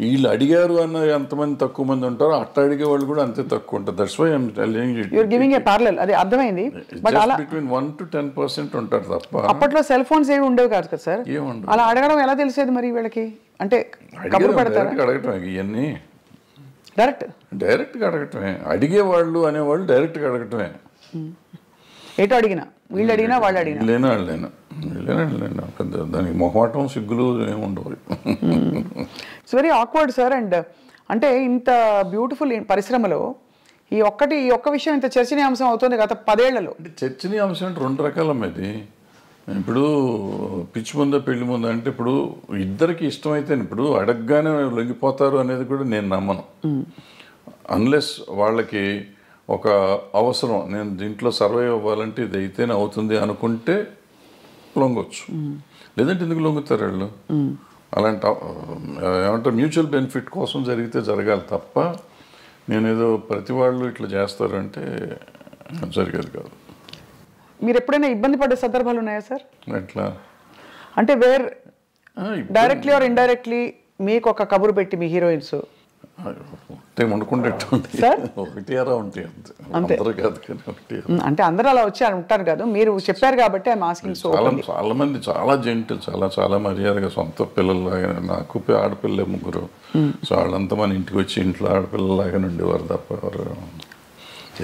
S3: వీళ్ళు అడిగారు అన్న ఎంతమంది తక్కువ మంది ఉంటారో అట్లా అడిగే వాళ్ళు కూడా అంతే తక్కువ ఉంటారు. That's why I am telling you.
S2: You are giving a parallel. అది అర్థమైంది. బట్ అలా
S3: బిట్వీన్ 1 to 10% ఉంటారు తప్ప.
S2: అప్పట్లో సెల్ ఫోన్స్ ఏవి ఉండేవి కాదు కదా సార్. అలా అడగడం ఎలా తెలిసేది మరి వీళ్ళకి? అంటే కబురు పెడతారా?
S3: అడగటమే ఇవన్నీ, డైరెక్ట్గా అడగటమే. అడిగేవాళ్ళు అనేవాళ్ళు డైరెక్ట్గా అడగటమే.
S2: ఏటో అడిగినా, వీళ్ళు అడిగినా వాళ్ళు అడిగినా,
S3: లేనా దానికి మొహమాటం సిగ్గులు ఏమి ఉండవు.
S2: It's very awkward sir. And అంటే ఇంత బ్యూటిఫుల్ పరిశ్రమలో ఈ ఒక్క విషయం ఇంత చర్చనీయాంశం అవుతుంది గత 10 ఏళ్లలో.
S3: అంటే చర్చనీయాంశం అంటే 2 రకాలమ్మది. ఇప్పుడు పిచ్చి ముందా పెళ్లి ముందా అంటే ఇప్పుడు ఇద్దరికి ఇష్టమైతే ఇప్పుడు అడగగానే లొంగిపోతారు అనేది కూడా నేను నమ్మను. అన్లెస్ వాళ్ళకి ఒక అవసరం, నేను దీంట్లో సర్వైవ్ అవ్వాలంటే ఇది అయితేనే అవుతుంది అనుకుంటే లొంగొచ్చు. లేదంటే ఎందుకు లొంగుతారు వాళ్ళు? అలాంటి ఏమంటారు, మ్యూచువల్ బెనిఫిట్ కోసం జరిగితే జరగాలి తప్ప నేనేదో ప్రతి వాళ్ళు ఇట్లా చేస్తారంటే జరిగేది కాదు.
S2: మీరు ఎప్పుడైనా ఇబ్బంది పడే సందర్భాలు ఉన్నాయా సార్?
S3: ఎట్లా
S2: అంటే డైరెక్ట్లీ ఆర్ ఇండైరెక్ట్లీ మీకు ఒక కబురు పెట్టి మీ హీరోయిన్స్ అంటే అందరూ అలా వచ్చి ఉంటారు కదా, మీరు చెప్పారు కాబట్టి
S3: చాలా మంది చాలా జెంట్, చాలా మర్యాదగా సొంత పిల్లల్లాగా. నాకు ఆడపిల్లలే 3. సో వాళ్ళంతా మన ఇంటికి వచ్చి ఇంట్లో ఆడపిల్లలాగా ఉండేవారు తప్ప ఎవరు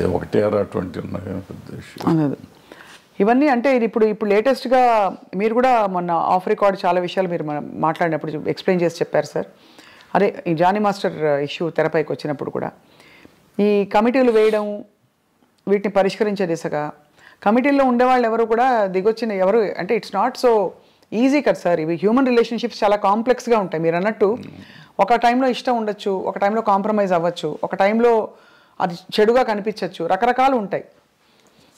S3: 1-20 ఉన్నాయి పెద్ద విషయం.
S2: ఇవన్నీ అంటే ఇది ఇప్పుడు లేటెస్ట్గా మీరు కూడా మొన్న ఆఫ్ రికార్డ్ చాలా విషయాలు మీరు మాట్లాడినప్పుడు ఎక్స్ప్లెయిన్ చేసి చెప్పారు సార్. అదే ఈ జానీ మాస్టర్ ఇష్యూ తెరపైకి వచ్చినప్పుడు కూడా ఈ కమిటీలు వేయడం, వీటిని పరిష్కరించే దిశగా కమిటీల్లో ఉండేవాళ్ళు ఎవరు కూడా దిగొచ్చిన ఎవరు అంటే ఇట్స్ నాట్ సో ఈజీ కదా సార్. ఇవి హ్యూమన్ రిలేషన్షిప్స్ చాలా కాంప్లెక్స్గా ఉంటాయి. మీరు అన్నట్టు ఒక టైంలో ఇష్టం ఉండొచ్చు, ఒక టైంలో కాంప్రమైజ్ అవ్వచ్చు, ఒక టైంలో అది చెడుగా కనిపించవచ్చు, రకరకాలు ఉంటాయి,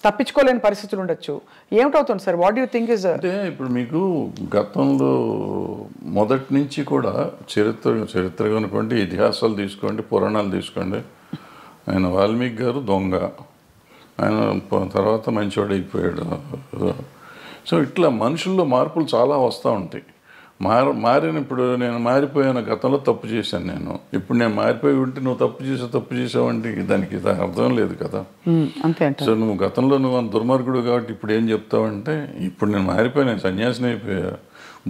S2: తప్పించుకోలేని పరిస్థితులు ఉండొచ్చు. ఏమిటవుతుంది sir? What you think is?
S3: అంటే ఇప్పుడు మీకు గతంలో మొదటి నుంచి కూడా చరిత్ర కనుకోండి, ఇతిహాసాలు తీసుకోండి, పురాణాలు తీసుకోండి. ఆయన వాల్మీకి గారు దొంగ, ఆయన తర్వాత మంచివాడు అయిపోయాడు. సో ఇట్లా మనుషుల్లో మార్పులు చాలా వస్తూ ఉంటాయి. మారిన ఇప్పుడు నేను మారిపోయాను, గతంలో తప్పు చేశాను నేను, ఇప్పుడు నేను మారిపోయి ఉంటే నువ్వు తప్పు చేసావు అంటే దానికి అర్థం లేదు కదా. సో నువ్వు గతంలో నువ్వు దుర్మార్గుడు కాబట్టి ఇప్పుడు ఏం చెప్తావంటే, ఇప్పుడు నేను మారిపోయాను, నేను సన్యాసిని అయిపోయా.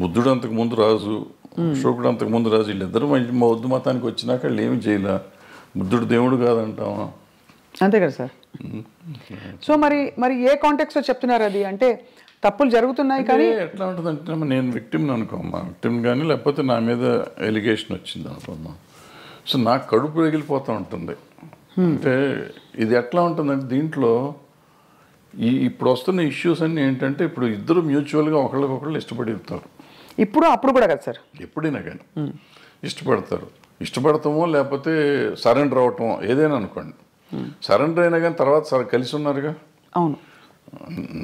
S3: బుద్ధుడు అంతకుముందు రాజు, అశోకుడు అంతకుముందు రాజు, వీళ్ళిద్దరూ బౌద్ధ మతానికి వచ్చినాక వాళ్ళు ఏమి చేయలే. బుద్ధుడు దేవుడు కాదంటావా?
S2: అంతే కదా సార్. సో మరి ఏ కాంటెక్స్లో చెప్తున్నారు అది? అంటే తప్పులు జరుగుతున్నాయి కానీ
S3: ఎట్లా ఉంటుందంటే, నేను విక్టిమ్ని అనుకోమ్మా, విక్టిమ్ కానీ లేకపోతే నా మీద ఎలిగేషన్ వచ్చింది అనుకోమ్మా. సో నాకు కడుపు రగిలిపోతూ ఉంటుంది. అంటే ఇది ఎట్లా ఉంటుందంటే, దీంట్లో ఇప్పుడు వస్తున్న ఇష్యూస్ అన్నీ ఏంటంటే ఇప్పుడు ఇద్దరు మ్యూచువల్గా ఒకళ్ళకొకళ్ళు ఇష్టపడతారు.
S2: ఇప్పుడు అప్పుడు కూడా కదా సార్,
S3: ఎప్పుడైనా కానీ ఇష్టపడతారు. ఇష్టపడతామో లేకపోతే సరెండర్ అవటమో ఏదైనా అనుకోండి. సరెండర్ అయినా కానీ తర్వాత కలిసి ఉన్నారుగా.
S2: అవును,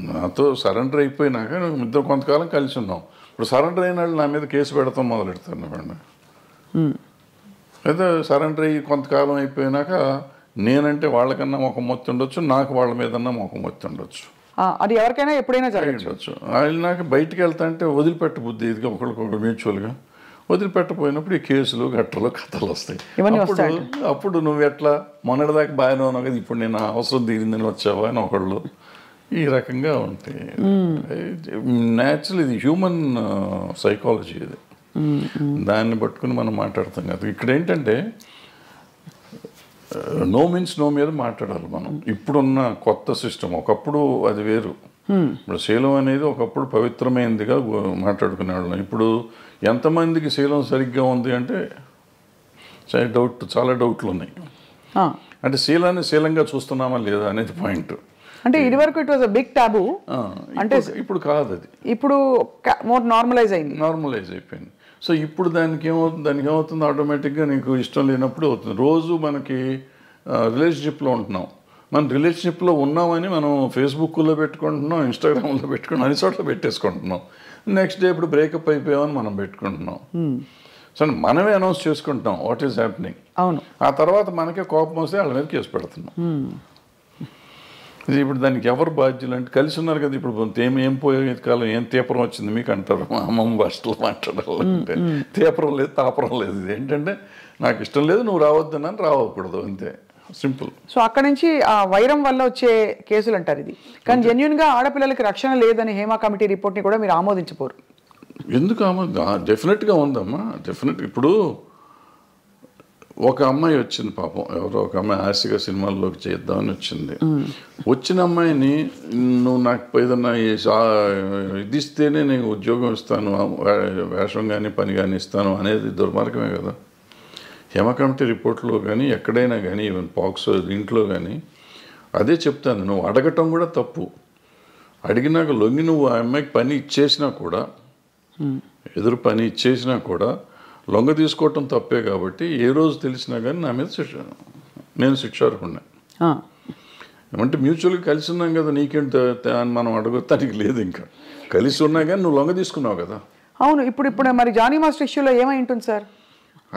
S3: నాతో సరెండర్ అయిపోయినాక ఇద్దరు కొంతకాలం కలిసి ఉన్నాం. ఇప్పుడు సరెండర్ అయిన వాళ్ళు నా మీద కేసు పెడతాం మొదలెడతారు అనుకోండి. అయితే సరెండర్ అయ్యి కొంతకాలం అయిపోయినాక నేనంటే వాళ్ళకన్నా మొఖం మొత్తి ఉండొచ్చు, నాకు వాళ్ళ మీదన్నా మొఖం మొత్తి ఉండొచ్చు.
S2: అది ఎవరికైనా ఎప్పుడైనా జరగచ్చు.
S3: వాళ్ళు నాకు బయటికి వెళ్తా అంటే వదిలిపెట్ట బుద్ధి ఇదిగా ఒకరికొకరు మ్యూచువల్గా వదిలిపెట్టపోయినప్పుడు ఈ కేసులు గట్టలు కథలు వస్తాయి. అప్పుడు నువ్వు ఎట్లా మొన్నటిదాకా బాగానే ఉన్నావు కదా, ఇప్పుడు నేను అవసరం తీరిందని వచ్చావా అని ఒకళ్ళు ఈ రకంగా ఉంటాయి. న్యాచురల్, ఇది హ్యూమన్ సైకాలజీ. ఇది దాన్ని పట్టుకుని మనం మాట్లాడతాం కదా. ఇక్కడ ఏంటంటే నో మీన్స్ నో మీద మాట్లాడాలి మనం. ఇప్పుడున్న కొత్త సిస్టమ్, ఒకప్పుడు అది వేరు. ఇప్పుడు శీలం అనేది ఒకప్పుడు పవిత్రమైనదిగా మాట్లాడుకునేవాళ్ళం. ఇప్పుడు ఎంతమందికి శీలం సరిగ్గా ఉంది అంటే చాలా డౌట్లు ఉన్నాయి. అంటే శీలాన్ని శీలంగా చూస్తున్నామా లేదా అనేది పాయింట్.
S2: అంటే ఇది వరకు ఇట్ వాజ్ అ బిగ్ టాబు,
S3: అంటే ఇప్పుడు కాదు, అది
S2: ఇప్పుడు మోర్ నార్మలైజ్
S3: అయిపోయింది. సో ఇప్పుడు దానికి ఏమవుతుంది ఆటోమేటిక్గా నీకు ఇష్టం లేనప్పుడు అవుతుంది. రోజు మనకి రిలేషన్షిప్లో ఉంటున్నాం, మనం రిలేషన్షిప్లో ఉన్నామని మనం ఫేస్బుక్లో పెట్టుకుంటున్నాం, ఇన్స్టాగ్రామ్లో పెట్టుకుంటున్నాం, అన్ని చోట్ల పెట్టేసుకుంటున్నాం. నెక్స్ట్ డే ఇప్పుడు బ్రేకప్ అయిపోయామని మనం పెట్టుకుంటున్నాం. సో మనమే అనౌన్స్ చేసుకుంటున్నాం వాట్ ఈస్ హ్యాపెనింగ్.
S2: అవును,
S3: ఆ తర్వాత మనకే కోపం వస్తే వాళ్ళ మీద కేసు పెడుతున్నాం. ఇది ఇప్పుడు దానికి ఎవరు బాధ్యులు అంటే కలిసి ఉన్నారు కదా. ఇప్పుడు ఏం పోయే కాలం ఏం తీపరం వచ్చింది మీకు అంటారు మా అమ్మమ్మ భాషలో మాట్లాడాలంటే. తీపరం లేదు, తాపరం లేదు. ఇది ఏంటంటే నాకు ఇష్టం లేదు, నువ్వు రావద్దనని రావకూడదు, అంతే, సింపుల్.
S2: సో అక్కడ నుంచి ఆ వైరం వల్ల వచ్చే కేసులు అంటారు ఇది. కానీ జెన్యున్గా ఆడపిల్లలకి రక్షణ లేదని హేమా కమిటీ రిపోర్ట్ని కూడా మీరు ఆమోదించపోరు.
S3: ఎందుకు డెఫినెట్గా ఉందమ్మా, డెఫినెట్. ఇప్పుడు ఒక అమ్మాయి వచ్చింది పాపం, ఎవరో ఒక అమ్మాయి ఆశగా సినిమాల్లోకి చేద్దామని వచ్చింది. వచ్చిన అమ్మాయిని నువ్వు నాకు ఏదన్నా ఇది ఇస్తేనే నేను ఉద్యోగం ఇస్తాను, వేషం కానీ పని కానీ ఇస్తాను అనేది దుర్మార్గమే కదా. హేమ కమిటీ రిపోర్ట్లో కానీ ఎక్కడైనా కానీ ఈవెన్ పాక్సో దీంట్లో కానీ అదే చెప్తాను. నువ్వు అడగటం కూడా తప్పు. అడిగినాక లొంగి నువ్వు ఆ అమ్మాయికి పని ఇచ్చేసినా కూడా, ఎదురు పని ఇచ్చేసినా కూడా లొంగ తీసుకోవటం తప్పే. కాబట్టి ఏ రోజు తెలిసినా కానీ నా మీద నేను శిక్షార్హుడిని. ఏమంటే మ్యూచువల్గా కలిసి ఉన్నాం కదా, నీకేంటి అని మనం అడగటానికి లేదు. ఇంకా కలిసి ఉన్నా కానీ నువ్వు లొంగ తీసుకున్నావు కదా.
S2: అవును, ఇప్పుడు మరి జానీ మాస్టర్ ఇష్యూలో ఏమై ఉంటుంది సార్?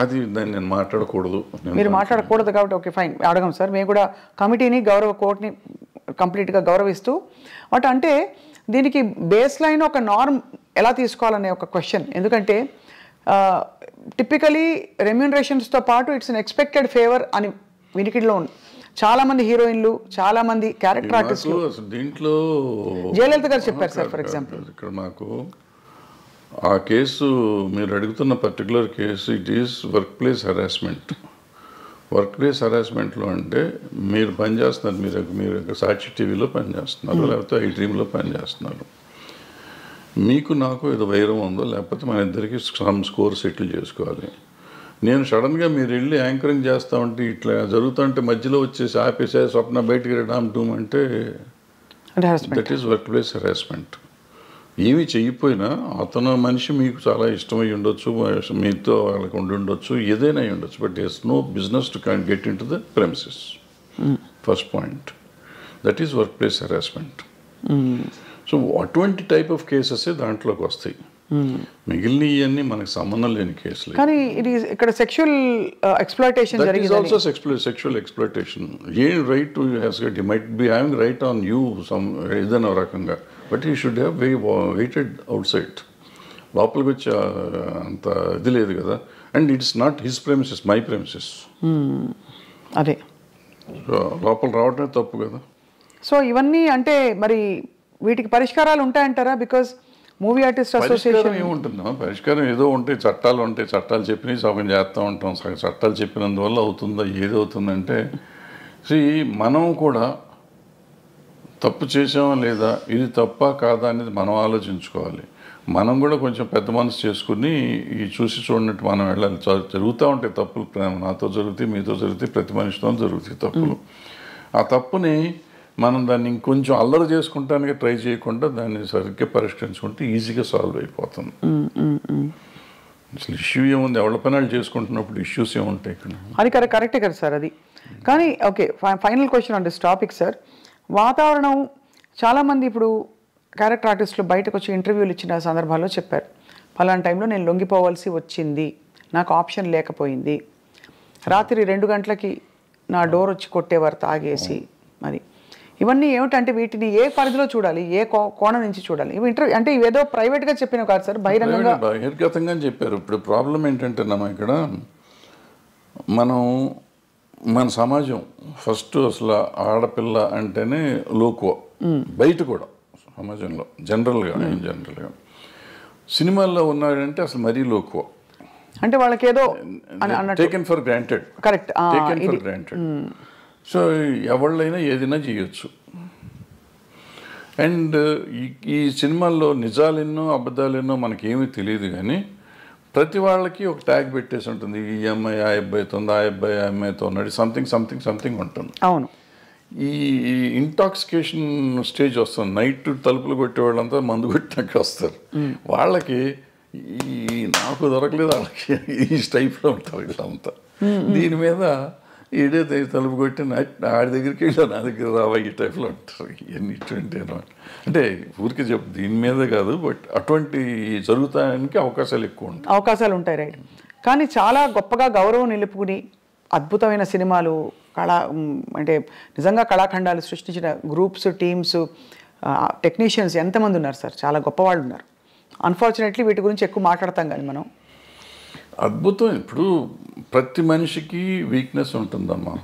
S3: అది దాన్ని నేను మాట్లాడకూడదు.
S2: మీరు మాట్లాడకూడదు కాబట్టి ఓకే ఫైన్, అడగం సార్. మేము కూడా కమిటీని కోర్టుని కంప్లీట్గా గౌరవిస్తూ అంటే దీనికి బేస్ లైన్ ఒక నార్మ్ ఎలా తీసుకోవాలనే ఒక క్వశ్చన్. ఎందుకంటే టిపికలీ రెమ్యూనరేషన్స్తో పాటు ఇట్స్ అన్ ఎక్స్పెక్టెడ్ ఫేవర్ అని వినికిడిలో ఉంది. చాలామంది హీరోయిన్లు, చాలామంది క్యారెక్టర్ ఆర్టిస్టులు,
S3: దీంట్లో
S2: జయలలిత గారు చెప్పారు సార్ ఫర్ ఎగ్జాంపుల్.
S3: ఇక్కడ నాకు ఆ కేసు మీరు అడుగుతున్న particular case it is work place harassment. Workplace హెరాస్మెంట్లో అంటే మీరు పనిచేస్తున్నారు, మీరు సాక్షి టీవీలో పనిచేస్తున్నారు, లేకపోతే ఐ డ్రీమ్లో పనిచేస్తున్నారు. మీకు నాకు ఏదో వైరం ఉందో, లేకపోతే మన ఇద్దరికి సమ్ స్కోర్ సెటిల్ చేసుకోవాలి. నేను సడన్గా మీరు వెళ్ళి యాంకరింగ్ చేస్తా ఉంటే ఇట్లా జరుగుతుంటే మధ్యలో వచ్చేసి ఆపేసే స్వప్న బయటికి రామ్ టూమ్ అంటే that is work place harassment. ఏమీ చెయ్యిపోయినా అతను మనిషి మీకు చాలా ఇష్టమై ఉండొచ్చు, మీతో వాళ్ళకి ఉండొచ్చు, ఏదైనా అయి ఉండొచ్చు, but it's no business to can get into the premises. First point, that is work place harassment. So అటువంటి టైప్ ఆఫ్ కేసెస్ దాంట్లోకి వస్తాయి. మిగిలిన ఇవన్నీ మనకు సంబంధం లేని కేసులు.
S2: కానీ ఇది ఇక్కడ సెక్షువల్ ఎక్స్‌ప్లాయిటేషన్ జరిగింది.
S3: That is also sexual exploitation. A right to has gut, he might be having right on you some ఏదైనా రకంగా, but he should have weighted out side. లోపలికి వచ్చి అంత ఇది లేదు కదా. And it's not his premises, my premises.
S2: అదే
S3: లోపల రావడమే తప్పు కదా.
S2: సో ఇవన్నీ అంటే మరి వీటికి పరిష్కారాలు ఉంటాయంటారా? బికాజ్ మూవీ ఆర్టిస్ట్ అసోసియేషన్
S3: ఏముంటుందా పరిష్కారం? ఏదో ఉంటాయి, చట్టాలు ఉంటాయి, చట్టాలు చెప్పినవి సగం చేస్తూ ఉంటాం. చట్టాలు చెప్పినందువల్ల అవుతుందా? ఏది అవుతుందంటే మనం కూడా తప్పు చేసామా లేదా, ఇది తప్ప కాదా అనేది మనం ఆలోచించుకోవాలి. మనం కూడా కొంచెం పెద్ద మనసు చేసుకుని ఈ చూసి చూడనట్టు మనం వెళ్ళాలి. జరుగుతూ ఉంటాయి తప్పులు, నాతో జరుగుతాయి, మీతో జరుగుతాయి, ప్రతి మనిషితో జరుగుతాయి తప్పులు. ఆ తప్పుని మనం దాన్ని ఇంకొంచెం అల్లరి చేసుకుంటానికి ట్రై చేయకుండా దాన్ని సరిగ్గా పరిష్కరించుకుంటే ఈజీగా సాల్వ్ అయిపోతుంది. అసలు ఇష్యూ ఏముంది, ఎవరి పనులు చేసుకుంటున్నప్పుడు ఇష్యూస్ ఏముంటాయి ఇక్కడ?
S2: అది కరెక్టే కదా సార్ అది. కానీ okay, final question on this topic sir. వాతావరణం చాలామంది ఇప్పుడు క్యారెక్టర్ ఆర్టిస్టులు బయటకు వచ్చి ఇంటర్వ్యూలు ఇచ్చిన సందర్భాల్లో చెప్పారు, ఫలానా టైంలో నేను లొంగిపోవాల్సి వచ్చింది, నాకు ఆప్షన్ లేకపోయింది, రాత్రి 2 గంటలకి నా డోర్ వచ్చి కొట్టేవారు తాగేసి. మరి ఇవన్నీ ఏమిటంటే వీటిని ఏ పరిధిలో చూడాలి, ఏ కోణం నుంచి చూడాలి? ఇవి ఇంటర్వ్యూ అంటే ఇవేదో ప్రైవేట్గా చెప్పినవి కాదు సార్,
S3: బహిర్గతంగా చెప్పారు. ఇప్పుడు ప్రాబ్లం ఏంటంటే ఇక్కడ మన సమాజం ఫస్ట్ అసలు ఆడపిల్ల అంటేనే లోకువ, బయట కూడా సమాజంలో జనరల్గా సినిమాల్లో ఉన్నాడంటే అసలు మరీ లోకువ,
S2: అంటే వాళ్ళకి ఏదో
S3: taken for granted.
S2: Correct,
S3: taken for granted. So ఎవళ్ళైనా ఏదైనా చేయొచ్చు. అండ్ ఈ సినిమాల్లో నిజాలెన్నో అబద్ధాలెన్నో మనకేమీ తెలియదు, కానీ ప్రతి వాళ్ళకి ఒక ట్యాగ్ పెట్టేసి ఉంటుంది, ఈ అమ్మాయి ఆ అబ్బాయితో ఉంది, ఆ అబ్బాయి ఆ అమ్మాయితో ఉన్నాడు, సంథింగ్ ఉంటుంది.
S2: అవును.
S3: ఈ ఇంటాక్సికేషన్ స్టేజ్ వస్తుంది, నైట్ తలుపులు కొట్టే వాళ్ళంతా మందు కొట్టినాక వస్తారు. వాళ్ళకి నాకు దొరకలేదు, వాళ్ళకి ఈ టైప్లో ఉంటారు వీళ్ళంతా. దీని మీద ఈడే తలుపు కొట్టి ఆడి దగ్గరికి వెళ్ళా, నా దగ్గర రావా, ఈ టైప్లో ఉంటారు. ఇవన్నీ ఇటువంటి అంటే ఊరికి చెప్పు, దీని మీదే కాదు, బట్ అటువంటి జరుగుతానికి అవకాశాలు ఉంటాయి.
S2: రైట్. కానీ చాలా గొప్పగా గౌరవం నిలుపుకుని అద్భుతమైన సినిమాలు, అంటే నిజంగా కళాఖండాలు సృష్టించిన గ్రూప్స్, టీమ్స్, టెక్నీషియన్స్ ఎంతమంది ఉన్నారు సార్, చాలా గొప్పవాళ్ళు ఉన్నారు. అన్ఫార్చునేట్లీ వీటి గురించి ఎక్కువ మాట్లాడతాం కానీ మనం.
S3: అద్భుతం. ఇప్పుడు ప్రతి మనిషికి వీక్నెస్ ఉంటుందమ్మా,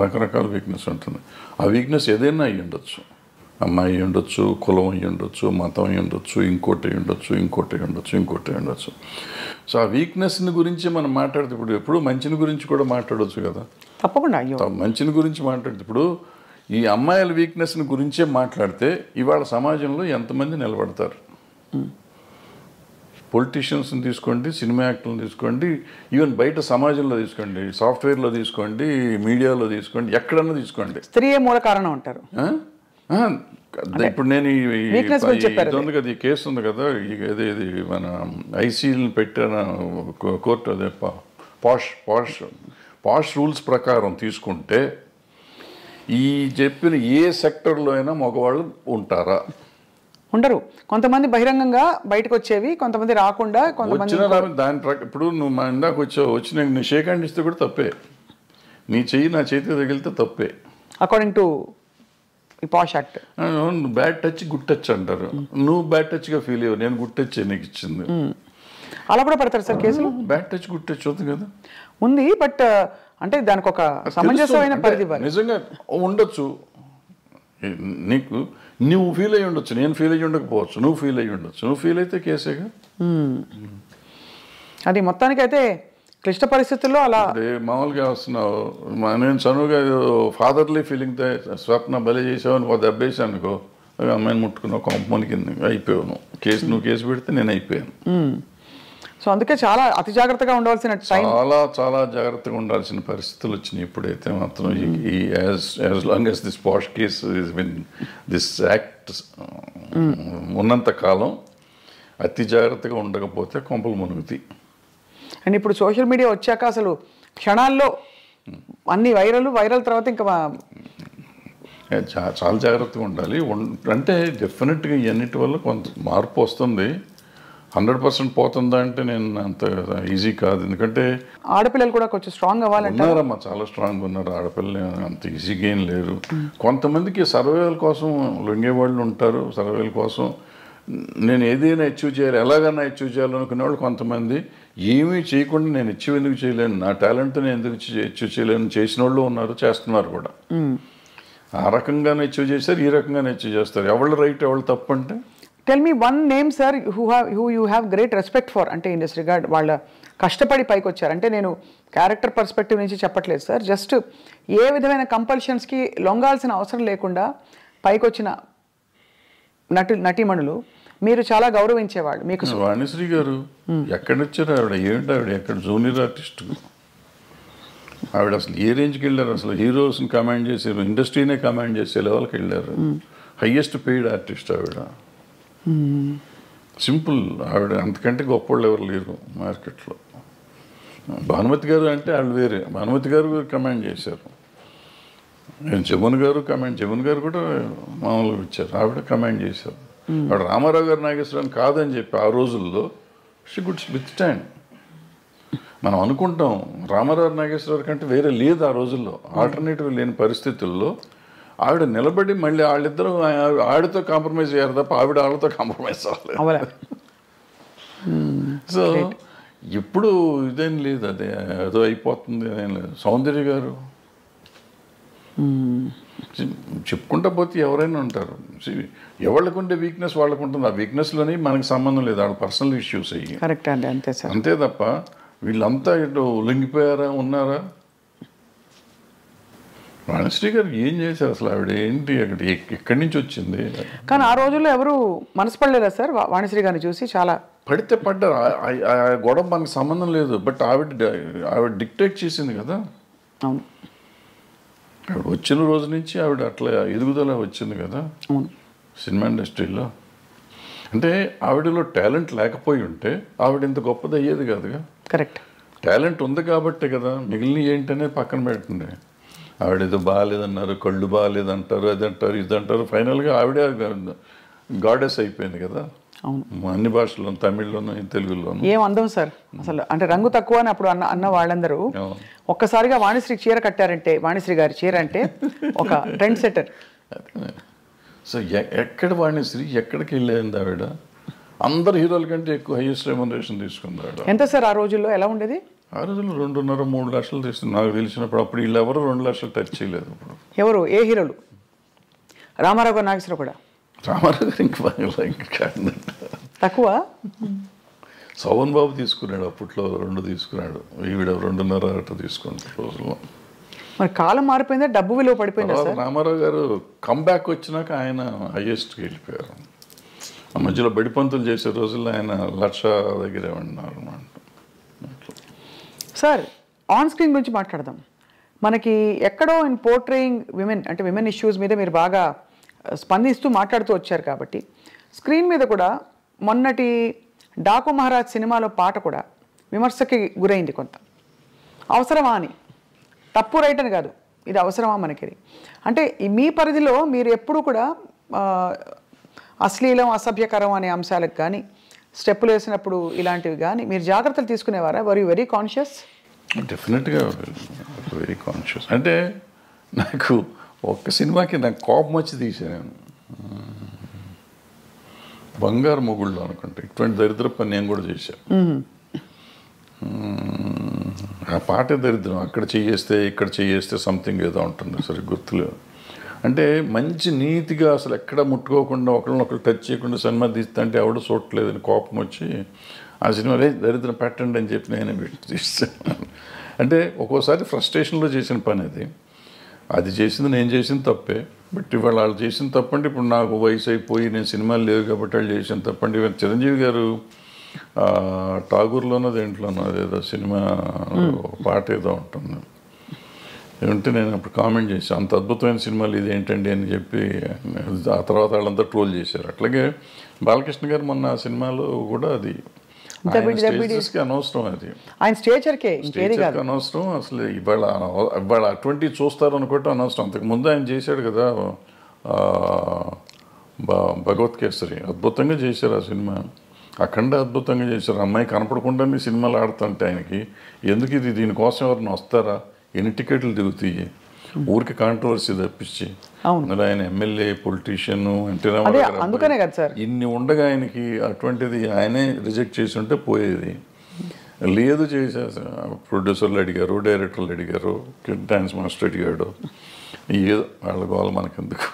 S3: రకరకాల వీక్నెస్ ఉంటుంది. ఆ వీక్నెస్ ఏదైనా అయ్యి ఉండొచ్చు, అమ్మాయి అయ్యి ఉండొచ్చు, కులం అయ్యి ఉండొచ్చు, మతం అయ్యి ఉండొచ్చు, ఇంకోటి అయ్యి ఉండొచ్చు. సో ఆ వీక్నెస్ని గురించి మనం మాట్లాడితే ఇప్పుడు ఎప్పుడు మంచిని గురించి కూడా మాట్లాడవచ్చు కదా.
S2: తప్పకుండా
S3: మంచిని గురించి మాట్లాడితే ఇప్పుడు ఈ అమ్మాయిల వీక్నెస్ని గురించే మాట్లాడితే ఇవాళ సమాజంలో ఎంతమంది నిలబడతారు? పొలిటీషియన్స్ని తీసుకోండి, సినిమా యాక్టర్లను తీసుకోండి, ఈవెన్ బయట సమాజంలో తీసుకోండి, సాఫ్ట్వేర్లో తీసుకోండి, మీడియాలో తీసుకోండి, ఎక్కడన్నా తీసుకోండి,
S2: స్త్రీయే మూల కారణం అంటారు.
S3: ఇప్పుడు నేను ఉంది కదా, ఈ కేసు ఉంది కదా, ఇది మన ఐసీని పెట్టిన కోర్టు, అదే పాష్ రూల్స్ ప్రకారం తీసుకుంటే ఈ చెప్పిన ఏ సెక్టర్లో అయినా మగవాళ్ళు ఉంటారా?
S2: ఉండరు. కొంతమంది బహిరంగంగా బయటకు వచ్చేవి, కొంతమంది రాకుండా, కొంతమంది
S3: దాని ఇప్పుడు నువ్వు మా ఇందాక వచ్చి నీ షేక్ హ్యాండ్ ఇస్తే కూడా తప్పే, నీ చెయ్యి నా చేతికి తగిలితే తప్పే,
S2: according to posh act.
S3: Bad touch good touch అంటారు. నువ్వు బ్యాడ్ టచ్గా ఫీల్ అయ్యావు, నేను గుడ్ టచ్ నీకు ఇచ్చింది.
S2: అలా కూడా పడతారు సార్ కేసులు?
S3: బ్యాడ్ టచ్ గుడ్ టచ్ అవుతుంది కదా,
S2: ఉంది. బట్ అంటే దానికి ఒక సమంజసమైన పరిధి
S3: నిజంగా ఉండొచ్చు. నీకు నువ్వు ఫీల్ అయ్యి ఉండొచ్చు, నేను ఫీల్ అయ్యి ఉండకపోవచ్చు, నువ్వు ఫీల్ అయ్యి ఉండొచ్చు. నువ్వు ఫీల్ అయితే కేసేగా.
S2: అది మొత్తానికైతే క్లిష్ట పరిస్థితుల్లో అలా
S3: మామూలుగా వస్తున్నావు. నేను చనువుగా ఫాదర్లీ ఫీలింగ్ స్వప్న బలి చేసావు అని దెబ్బేసాను అనుకో, అమ్మాయిని ముట్టుకున్నావు, కొంపమని కింద అయిపోయావు. నువ్వు కేసు పెడితే నేను అయిపోయాను.
S2: సో అందుకే చాలా అతి జాగ్రత్తగా ఉండవలసిన టైం,
S3: చాలా జాగ్రత్తగా ఉండాల్సిన పరిస్థితులు వచ్చినాయి. ఇప్పుడైతే మాత్రం as long as this posh case this act ఉన్నంత కాలం అతి జాగ్రత్తగా ఉండకపోతే కొంపలు మునుగుతాయి.
S2: అండ్ ఇప్పుడు సోషల్ మీడియా వచ్చాక అసలు క్షణాల్లో అన్ని వైరల్ తర్వాత ఇంకా
S3: చాలా జాగ్రత్తగా ఉండాలి. అంటే డెఫినెట్గా ఇవన్నిటి వల్ల కొంత మార్పు వస్తుంది. 100% పోతుందా అంటే నేను అంత ఈజీ కాదు. ఎందుకంటే
S2: ఆడపిల్లలు కూడా కొంచెం స్ట్రాంగ్ అవ్వాలంటే
S3: ఉన్నారమ్మా, చాలా స్ట్రాంగ్ ఉన్నారు. ఆడపిల్లలు అంత ఈజీగా ఏం లేరు. కొంతమందికి సర్వేల కోసం లొంగేవాళ్ళు ఉంటారు. సర్వేల కోసం నేను ఏదైనా అచీవ్ చేయాలి, ఎలాగైనా అచీవ్ చేయాలనుకునే వాళ్ళు కొంతమంది, ఏమీ చేయకుండా నేను అచీవ్ ఎందుకు చేయలేను, నా టాలెంట్తో నేను ఎందుకు అచీవ్ చేయలేను చేసిన వాళ్ళు ఉన్నారు, చేస్తున్నారు కూడా. ఆ రకంగానే అచీవ్ చేస్తారు, ఈ రకంగానే అచీవ్ చేస్తారు. ఎవళ్ళు రైట్ ఎవళ్ళు తప్పు అంటే
S2: tell me one name sir who you have great respect for, అంటే ఇన్ దిస్ రిగార్డ్ వాళ్ళ కష్టపడి పైకి వచ్చారు. అంటే నేను క్యారెక్టర్ పర్స్పెక్టివ్ నుంచి చెప్పట్లేదు సార్, జస్ట్ ఏ విధమైన కంపల్షన్స్కి లొంగాల్సిన అవసరం లేకుండా పైకి వచ్చిన నటీమణులు మీరు చాలా గౌరవించేవాళ్ళు. మీకు
S3: వాణిశ్రీ గారు ఎక్కడొచ్చారు? ఆవిడ ఏమిటి, ఆవిడ ఎక్కడ జూనియర్ ఆర్టిస్ట్, ఆవిడ అసలు ఏ రేంజ్కి వెళ్ళారు, అసలు హీరోస్ని కమాండ్ చేసారు, ఇండస్ట్రీనే కమాండ్ చేసే లెవెల్కి వెళ్ళారు. హయ్యెస్ట్ పెయిడ్ ఆర్టిస్ట్ ఆవిడ. సింపుల్, ఆవిడ అంతకంటే గొప్పవాళ్ళు ఎవరు లేరు మార్కెట్లో. భానుమతి గారు అంటే వాళ్ళు వేరే, భానుమతి గారు కమాండ్ చేశారు. జమున్ గారు కూడా మామూలుగా ఇచ్చారు, ఆవిడ కమాండ్ చేశారు. ఆవిడ రామారావు గారు నాగేశ్వరరావు కాదని చెప్పి ఆ రోజుల్లో షీ గుడ్ విత్ స్టాండ్. మనం అనుకుంటాం రామారావు నాగేశ్వరరావు కంటే వేరే లేదు ఆ రోజుల్లో, ఆల్టర్నేటివ్ లేని పరిస్థితుల్లో ఆవిడ నిలబడి మళ్ళీ వాళ్ళిద్దరూ ఆవిడతో కాంప్రమైజ్ అయ్యారు తప్ప ఆవిడ వాళ్ళతో కాంప్రమైజ్ అవ్వలేదు. సో ఎప్పుడు ఇదేం లేదు, అదే ఏదో అయిపోతుంది అదేం లేదు. సౌందర్య గారు చెప్పుకుంటా పోతే ఎవరైనా ఉంటారు, ఎవరికి ఉండే వీక్నెస్ వాళ్ళకు ఉంటుంది. ఆ వీక్నెస్లోని మనకి సంబంధం లేదు, వాళ్ళ పర్సనల్ ఇష్యూస్ అయ్యి.
S2: కరెక్ట్ అండి, అంతే సార్.
S3: అంతే తప్ప వీళ్ళంతా ఇటు లొంగిపోయారా ఉన్నారా? వాణిశ్రీ గారు ఏం చేశారు అసలు? ఆవిడ ఏంటి, అక్కడ ఎక్కడి నుంచి వచ్చింది?
S2: కానీ ఆ రోజుల్లో ఎవరు మనసు పడలేదా సార్ వాణిశ్రీ గారిని చూసి? చాలా
S3: పడితే పడ్డారు, ఆ గొడవ మనకు సంబంధం లేదు. బట్ ఆవిడ డిక్టేట్ చేసింది కదా.
S2: అవును,
S3: ఆవిడ వచ్చిన రోజు నుంచి ఆవిడ అట్లా ఎదుగుదల వచ్చింది కదా
S2: అవును
S3: సినిమా ఇండస్ట్రీలో. అంటే ఆవిడలో టాలెంట్ లేకపోయి ఉంటే ఆవిడ ఇంత గొప్పది అయ్యేది కాదుగా.
S2: కరెక్ట్,
S3: టాలెంట్ ఉంది కాబట్టే కదా మిగిలిన ఏంటనే పక్కన పెట్టండి. ఆవిడ ఏదో బాగాలేదన్నారు, కళ్ళు బాగాలేదంటారు, అది అంటారు, ఇది అంటారు. ఫైనల్గా ఆవిడే గాడెస్ అయిపోయింది కదా.
S2: అవును,
S3: అన్ని భాషల్లోనూ, తమిళ్లోనూ, తెలుగులోనూ.
S2: ఏం అందం సార్ అసలు. అంటే రంగు తక్కువ అని అప్పుడు అన్న వాళ్ళందరూ ఒక్కసారిగా వాణిశ్రీ చీర కట్టారంటే, వాణిశ్రీ గారి చీర అంటే ఒక ట్రెండ్ సెట్టర్.
S3: సో ఎక్కడ వాణిశ్రీ ఎక్కడికి వెళ్ళేది ఆవిడ? అందరు హీరోల కంటే ఎక్కువ హైయెస్ట్ రెమ్యునరేషన్ తీసుకుంది ఆవిడ.
S2: ఎంత సార్ ఆ రోజుల్లో? ఎలా ఉండేది
S3: ఆ రోజుల్లో 2.5-3 లక్షలు తీసుకుంది నాకు తెలిసినప్పుడు. అప్పుడు వీళ్ళు ఎవరు 2 లక్షలు టచ్ చేయలేదు. ఇప్పుడు
S2: ఎవరు, ఏ హీరోలు? రామారావు గారు, నాగేశ్వరరావు కూడా?
S3: రామారావు గారు ఇంకా కాదంట,
S2: తక్కువ.
S3: శోభన్ బాబు తీసుకున్నాడు అప్పట్లో, 2 తీసుకున్నాడు. ఈవిడ 2.5 తీసుకుంది రోజుల్లో.
S2: మరి కాలం మారిపోయిందా, డబ్బు విలువ పడిపోయిందా సార్?
S3: రామారావు గారు కంబ్యాక్ వచ్చినాక ఆయన హైయెస్ట్కి వెళ్ళిపోయారు. ఆ మధ్యలో బడిపంతులు చేసే రోజుల్లో ఆయన 1,00,000 దగ్గరే ఉన్నారు అన్నమాట.
S2: సార్ ఆన్ స్క్రీన్ గురించి మాట్లాడదాం. మనకి ఎక్కడో ఇన్ పోర్ట్రేయింగ్ విమెన్, అంటే విమెన్ ఇష్యూస్ మీద మీరు బాగా స్పందిస్తూ మాట్లాడుతూ వచ్చారు కాబట్టి స్క్రీన్ మీద కూడా మొన్నటి డాకు మహారాజ్ సినిమాలో పాట కూడా విమర్శకి గురైంది కొంత. అవసరమా అని, తప్పు రైట్ అని కాదు, ఇది అవసరమా మనకి? అంటే మీ పరిధిలో మీరు ఎప్పుడు కూడా అశ్లీలం, అసభ్యకరం అనే అంశాలకు కానీ, స్టెప్పులు వేసినప్పుడు ఇలాంటివి కానీ మీరు జాగ్రత్తలు తీసుకునేవారా? Were you very conscious?
S3: డెఫినెట్గా వెరీ కాన్షియస్. అంటే నాకు ఒక్క సినిమాకి నాకు కోపం వచ్చి తీసాను, బంగారు మొగుళ్ళు అనుకుంటే. ఇటువంటి దరిద్ర పని నేను కూడా చేశాను. ఆ పాటే దరిద్రం. అక్కడ చేయేస్తే ఇక్కడ చేయేస్తే సంథింగ్ ఏదో ఉంటుంది, సరే గుర్తులేదు. అంటే మంచి నీతిగా అసలు ఎక్కడ ముట్టుకోకుండా ఒకరినొకరు టచ్ చేయకుండా సినిమా తీస్తా అంటే ఎవడు చూడలేదని కోపం వచ్చి ఆ సినిమా దరిద్రం పెట్టండి అని చెప్పి నేనే పెట్టి తీస్తాను. అంటే ఒక్కోసారి ఫ్రస్ట్రేషన్లో చేసిన పని అది చేసింది నేను చేసిన తప్పే. బట్ ఇవాళ వాళ్ళు చేసిన తప్పండి. ఇప్పుడు నాకు వయసు అయిపోయి నేను సినిమాలు లేవు కాబట్టి వాళ్ళు చేసిన తప్పండి. ఇవాళ చిరంజీవి గారు ఠాగూర్లోనో దేంట్లోనో అదేదో సినిమా పాట ఏదో ఉంటుంది, ఏమంటే నేను అప్పుడు కామెంట్ చేశాను, అంత అద్భుతమైన సినిమాలు ఇది ఏంటండి అని చెప్పి. ఆ తర్వాత వాళ్ళంతా ట్రోల్ చేశారు. అట్లాగే బాలకృష్ణ గారు మొన్న ఆ సినిమాలో కూడా అది అనవసరం, అది
S2: ఆయన స్టేచర్కే
S3: అనవసరం. అసలు ఇవాళ అటువంటి చూస్తారు అనుకోవటం అనవసరం. అంతకుముందు ఆయన చేశాడు కదా భగవత్ కేసరి, అద్భుతంగా చేశారు ఆ సినిమా. అఖండ అద్భుతంగా చేశారు. అమ్మాయి కనపడకుండానే సినిమాలు ఆడుతుంటే ఆయనకి ఎందుకు ఇది, దీనికోసం ఎవరిని వస్తారా? ఎన్ని టికెట్లు దిగుతాయి ఊరికి, కాంట్రవర్సీ తప్పించి. అందులో ఆయన ఎమ్మెల్యే, పొలిటీషియన్,
S2: అందుకనే కదా సార్
S3: ఇన్ని ఉండగా ఆయనకి అటువంటిది ఆయనే రిజెక్ట్ చేసి ఉంటే పోయేది. లేదు చేసే ప్రొడ్యూసర్లు అడిగారు, డైరెక్టర్లు అడిగారు, డాన్స్ మాస్టర్ అడిగాడు, ఏదో వాళ్ళ గోల మనకెందుకు.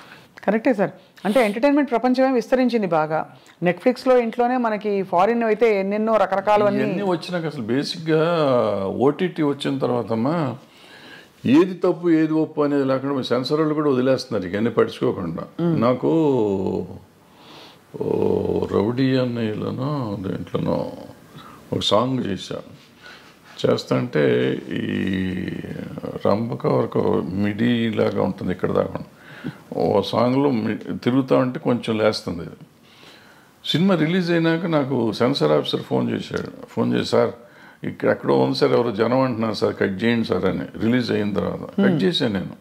S2: కరెక్టే సార్. అంటే ఎంటర్టైన్మెంట్ ప్రపంచమే విస్తరించింది బాగా. నెట్ఫ్లిక్స్లో ఇంట్లోనే మనకి ఫారిన్ అయితే ఎన్నెన్నో రకరకాలు
S3: అన్నీ వచ్చినాక అసలు బేసిక్గా ఓటీటీ వచ్చిన తర్వాతమ్మా ఏది తప్పు ఏది ఒప్పు అనేది లేకుండా సెన్సర్ వాళ్ళు కూడా వదిలేస్తున్నారు ఇవన్నీ పట్టించుకోకుండా. నాకు రౌడీ అన్నయ్యలోనో దేంట్లోనో ఒక సాంగ్ చేశాను, చేస్తుంటే ఈ రంభక వరకు మిడి లాగా ఉంటుంది ఇక్కడ దాకా. ఓ సాంగ్లో తిరుగుతూ ఉంటే కొంచెం లేస్తుంది. సినిమా రిలీజ్ అయినాక నాకు సెన్సార్ ఆఫీసర్ ఫోన్ చేసి, సార్ ఇక్కడ ఎక్కడో ఉంది సార్, ఎవరో జనం అంటున్నారు సార్, కట్ చేయండి సార్ అని. రిలీజ్ అయిన తర్వాత కట్ చేశాను నేను.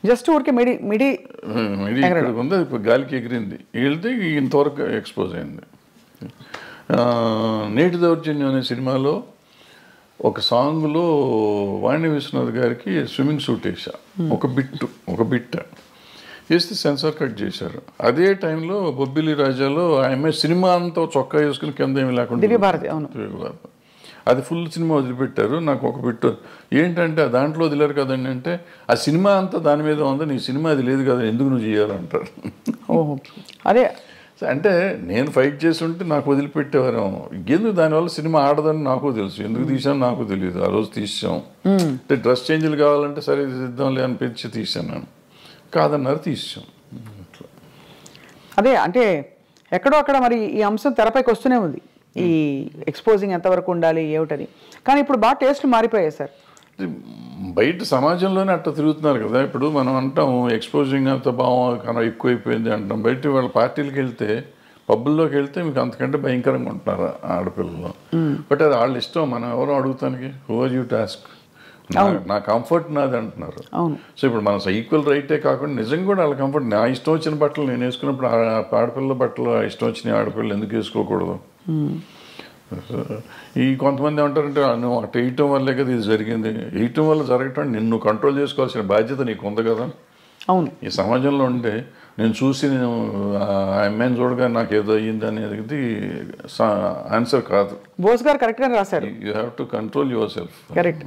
S2: జస్ట్ ఊరికే మిడి
S3: ఇక్కడ ఉంది, ఇప్పుడు గాలికి ఎగిరింది, వెళ్తే ఇంతవరకు ఎక్స్పోజ్ అయింది. నేటి దౌర్జన్యం అనే సినిమాలో ఒక సాంగ్లో వాణి విశ్వనాథ్ గారికి స్విమ్మింగ్ సూట్ వేసా, ఒక బిట్ వేస్తే సెన్సార్ కట్ చేశారు. అదే టైంలో బొబ్బిలి రాజాలో ఆమె సినిమా అంతా చొక్కా వేసుకుని కింద ఏమి లేకుండా
S2: దివ్యభారతి, అవును,
S3: అది ఫుల్ సినిమా వదిలిపెట్టారు. నాకు ఒక బిట్ ఏంటంటే దాంట్లో వదిలేరు కదండి అంటే, ఆ సినిమా అంతా దాని మీద ఉంది, నీ సినిమా అది లేదు కదా, ఎందుకు నువ్వు చేయాలంటారు.
S2: ఓహో, అదే
S3: అంటే నేను ఫైట్ చేసి ఉంటే నాకు వదిలిపెట్టేవారు. ఎందుకు దానివల్ల సినిమా ఆడదని నాకు తెలుసు, ఎందుకు తీసాను నాకు తెలియదు. ఆ రోజు తీసాం అంటే డ్రెస్ చేంజ్లు కావాలంటే సరే ఇద్దాంలే అనిపించి తీసాను నేను, కాదన్నారు తీసాం.
S2: అదే అంటే ఎక్కడో అక్కడ మరి ఈ అంశం తెరపైకి వస్తూనే ఉంది, ఈ ఎక్స్పోజింగ్ ఎంతవరకు ఉండాలి ఏమిటని. కానీ ఇప్పుడు బాగా టేస్ట్లు మారిపోయాయి సార్.
S3: బయట సమాజంలోనే అట్లా తిరుగుతున్నారు కదా. ఇప్పుడు మనం అంటాం ఎక్స్పోజింగ్ అంత బాగా ఎక్కువైపోయింది అంటాం. బయట వాళ్ళ పార్టీలకు వెళ్తే, పబ్బుల్లోకి వెళ్తే మీకు అంతకంటే భయంకరంగా ఉంటున్నారు ఆడపిల్లలు. బట్ అది వాళ్ళ ఇష్టం, మనం ఎవరో అడుగుతానికి, హూ ఆర్ యూ టాస్క్, నా కంఫర్ట్ నాది అంటున్నారు. సో ఇప్పుడు మన ఈక్వల్ రైటే కాకుండా నిజంగా కూడా వాళ్ళ కంఫర్ట్, నా ఇష్టం వచ్చిన బట్టలు నేను వేసుకున్నప్పుడు ఆడపిల్ల బట్టలు ఇష్టం వచ్చిన ఆడపిల్లలు ఎందుకు వేసుకోకూడదు. ఈ కొంతమంది ఏమంటారంటే నువ్వు అటు వేయటం వల్లే కదా ఇది జరిగింది, వేయటం వల్ల జరగటం నిన్ను కంట్రోల్ చేసుకోవాల్సిన బాధ్యత నీకు ఉంది కదా.
S2: అవును,
S3: ఈ సమాజంలో ఉంటే నేను చూసి నేను ఆ అమ్మాయిని చూడగా నాకు ఏదో అయ్యింది అనేది ఆన్సర్ కాదు.
S2: బోస్ గారు కరెక్ట్గా రాశారు,
S3: you have to control your self.
S2: Correct.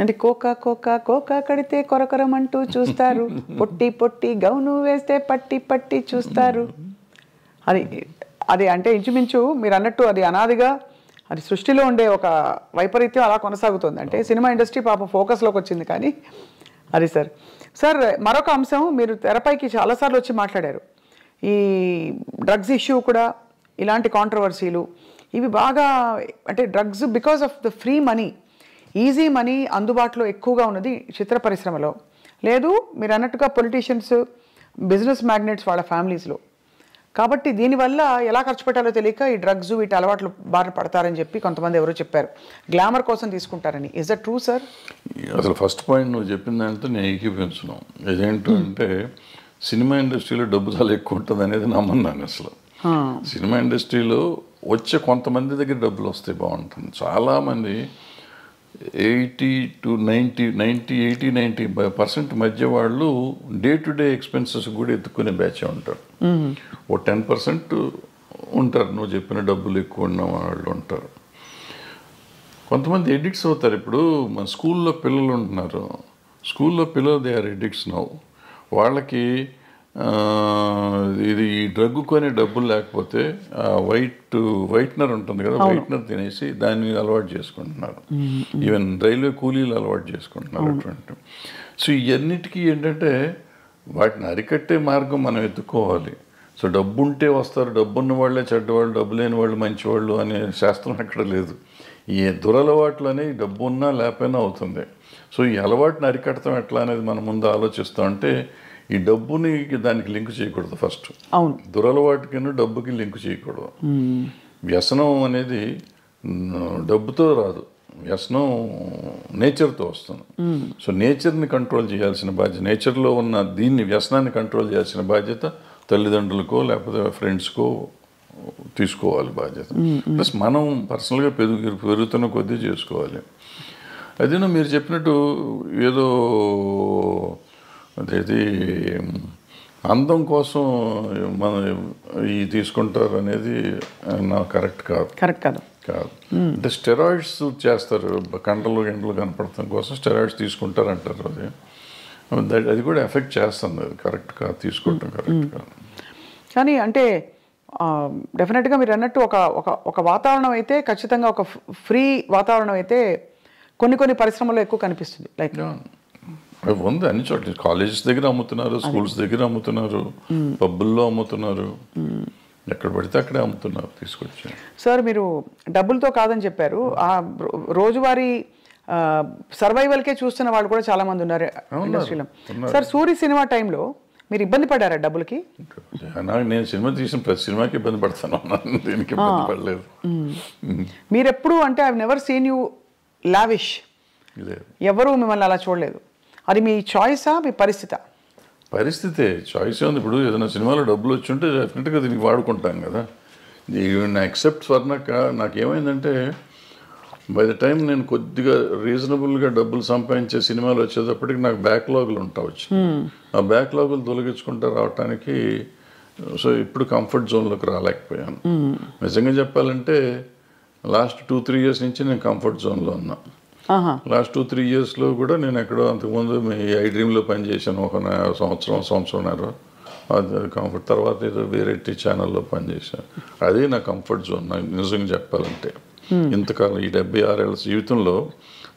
S2: అంటే కోకా కడితే కొరకొరమంటూ చూస్తారు, పొట్టి గౌను వేస్తే పట్టి చూస్తారు. అది అంటే ఇంచుమించు మీరు అన్నట్టు అది అనాదిగా అది సృష్టిలో ఉండే ఒక వైపరీత్యం అలా కొనసాగుతుంది. అంటే సినిమా ఇండస్ట్రీ పాపం ఫోకస్లోకి వచ్చింది. కానీ అది సార్ మరొక అంశం, మీరు తెరపైకి చాలాసార్లు వచ్చి మాట్లాడారు, ఈ డ్రగ్స్ ఇష్యూ కూడా, ఇలాంటి కాంట్రవర్సీలు ఇవి బాగా, అంటే drugs because of the free money, easy money అందుబాటులో ఎక్కువగా ఉన్నది చిత్ర పరిశ్రమలో. లేదు మీరు అన్నట్టుగా పొలిటీషియన్స్, బిజినెస్ మ్యాగ్నెట్స్ వాళ్ళ ఫ్యామిలీస్లో. కాబట్టి దీనివల్ల ఎలా ఖర్చు పెట్టాలో తెలియక ఈ డ్రగ్స్ వీటి అలవాట్లు బారిన పడతారని చెప్పి కొంతమంది ఎవరో చెప్పారు, గ్లామర్ కోసం తీసుకుంటారని. Is that true sir?
S3: అసలు ఫస్ట్ పాయింట్ నువ్వు చెప్పిన దాంతో నేను ఏకీపించను. ఇదేంటంటే సినిమా ఇండస్ట్రీలో డబ్బు చాలా ఎక్కువ ఉంటుంది అనేది నమ్మన్నాను. అసలు సినిమా ఇండస్ట్రీలో వచ్చే కొంతమంది దగ్గర డబ్బులు వస్తే బాగుంటుంది. చాలామంది 80% మధ్య వాళ్ళు డే టు డే ఎక్స్పెన్సెస్ కూడా ఎత్తుకునే బ్యాచ్ ఉంటారు. ఓ 10% ఉంటారు నువ్వు చెప్పిన డబ్బులు ఎక్కువ ఉన్న వాళ్ళు ఉంటారు. కొంతమంది ఎడిక్ట్స్ అవుతారు. ఇప్పుడు మన స్కూల్లో పిల్లలు ఉంటున్నారు, స్కూల్లో పిల్లలు దే ఆర్ ఎడిక్ట్స్ నౌ. వాళ్ళకి ఇది ఈ డ్రగ్ కొని డబ్బులు లేకపోతే వైట్నర్ ఉంటుంది కదా, వైట్నర్ తినేసి దాన్ని అలవాటు చేసుకుంటున్నారు. ఈవెన్ రైల్వే కూలీలు అలవాటు చేసుకుంటున్నారు అటువంటి. సో ఇవన్నిటికీ ఏంటంటే వాటిని అరికట్టే మార్గం మనం ఎత్తుకోవాలి. సో డబ్బు ఉంటే వస్తారు, డబ్బున్న వాళ్ళే చెడ్డవాళ్ళు, డబ్బు లేని వాళ్ళు మంచివాళ్ళు అనే శాస్త్రం అక్కడ లేదు. ఈ దురలవాట్లు అనేవి డబ్బు ఉన్నా లేకపోయినా అవుతుంది. సో ఈ అలవాటుని అరికడతాం ఎట్లా అనేది మనం ముందు ఆలోచిస్తాం. అంటే ఈ డబ్బుని దానికి లింక్ చేయకూడదు. ఫస్ట్ దురలవాటుకి డబ్బుకి లింక్ చేయకూడదు. వ్యసనం అనేది డబ్బుతో రాదు, వ్యసనం నేచర్తో వస్తుంది. సో నేచర్ని కంట్రోల్ చేయాల్సిన బాధ్యత, నేచర్లో ఉన్న దీన్ని వ్యసనాన్ని కంట్రోల్ చేయాల్సిన బాధ్యత తల్లిదండ్రులకో లేకపోతే ఫ్రెండ్స్కో తీసుకోవాలి బాధ్యత. ప్లస్ మనం పర్సనల్గా పెరుగుతున్న కొద్దీ చేసుకోవాలి. అదేనా మీరు చెప్పినట్టు ఏదో అదేది అందం కోసం మనం ఈ తీసుకుంటారు అనేది నాకు కరెక్ట్ కాదు. అంటే స్టెరాయిడ్స్ చేస్తారు, గంటలు కనపడటం కోసం స్టెరాయిడ్స్ తీసుకుంటారు అంటారు. అది కూడా ఎఫెక్ట్ చేస్తుంది. అది కరెక్ట్ కాదు, తీసుకోవటం కరెక్ట్ కాదు.
S2: కానీ అంటే డెఫినెట్గా మీరు అన్నట్టు ఒక వాతావరణం అయితే ఖచ్చితంగా ఒక ఫ్రీ వాతావరణం అయితే కొన్ని పరిశ్రమల్లో ఎక్కువ కనిపిస్తుంది. లైక్
S3: ఉంది అన్ని చోట్ల, కాలేజెస్ దగ్గర అమ్ముతున్నారు, స్కూల్స్ దగ్గర అమ్ముతున్నారు, పబ్బుల్లో అమ్ముతున్నారు. ఎక్కడ పడితే అక్కడే అమ్ముతున్నారు తీసుకొచ్చి.
S2: సార్ మీరు డబ్బులతో కాదని చెప్పారు, ఆ రోజువారీ సర్వైవల్కే చూస్తున్న వాళ్ళు కూడా చాలా మంది ఉన్నారు ఇండస్ట్రీలో. సార్ సూరి సినిమా టైంలో మీరు ఇబ్బంది పడ్డారా డబ్బులకి?
S3: నేను సినిమా తీసిన ప్రతి సినిమాకి ఇబ్బంది పడతాను, దీనికి ఇబ్బంది పడలేదు.
S2: మీరు ఎప్పుడు అంటే I never seen you lavish, ఎవరు మిమ్మల్ని అలా చూడలేదు. అది మీ చాయిసా మీ పరిస్థితా?
S3: పరిస్థితే, చాయిస్ ఉంది. ఇప్పుడు ఏదైనా సినిమాలో డబ్బులు వచ్చి ఉంటే డెఫినెట్గా దీనికి వాడుకుంటాం కదా. ఎక్సెప్ట్ స్వర్ణక్క నాకేమైందంటే బై ద టైం నేను కొద్దిగా రీజనబుల్గా డబ్బులు సంపాదించే సినిమాలు వచ్చేటప్పటికి నాకు బ్యాక్లాగులు ఉంటావచ్చు. ఆ బ్యాక్లాగులు తొలగించుకుంటూ రావటానికి సో ఇప్పుడు కంఫర్ట్ జోన్లోకి రాలేకపోయాను. నిజంగా చెప్పాలంటే లాస్ట్ 2-3 years నుంచి నేను కంఫర్ట్ జోన్లో ఉన్నా. లాస్ట్ 2-3 yearsలో కూడా నేను ఎక్కడో అంతకుముందు ఐ డ్రీమ్లో పనిచేశాను ఒక సంవత్సరంన్నర. అది కంఫర్ట్. తర్వాత ఏదో వేరే ఛానల్లో పనిచేశాను. అదే నా కంఫర్ట్ జోన్. నాకు నిజంగా చెప్పాలంటే ఇంతకాలం ఈ 76 ఏళ్ళ జీవితంలో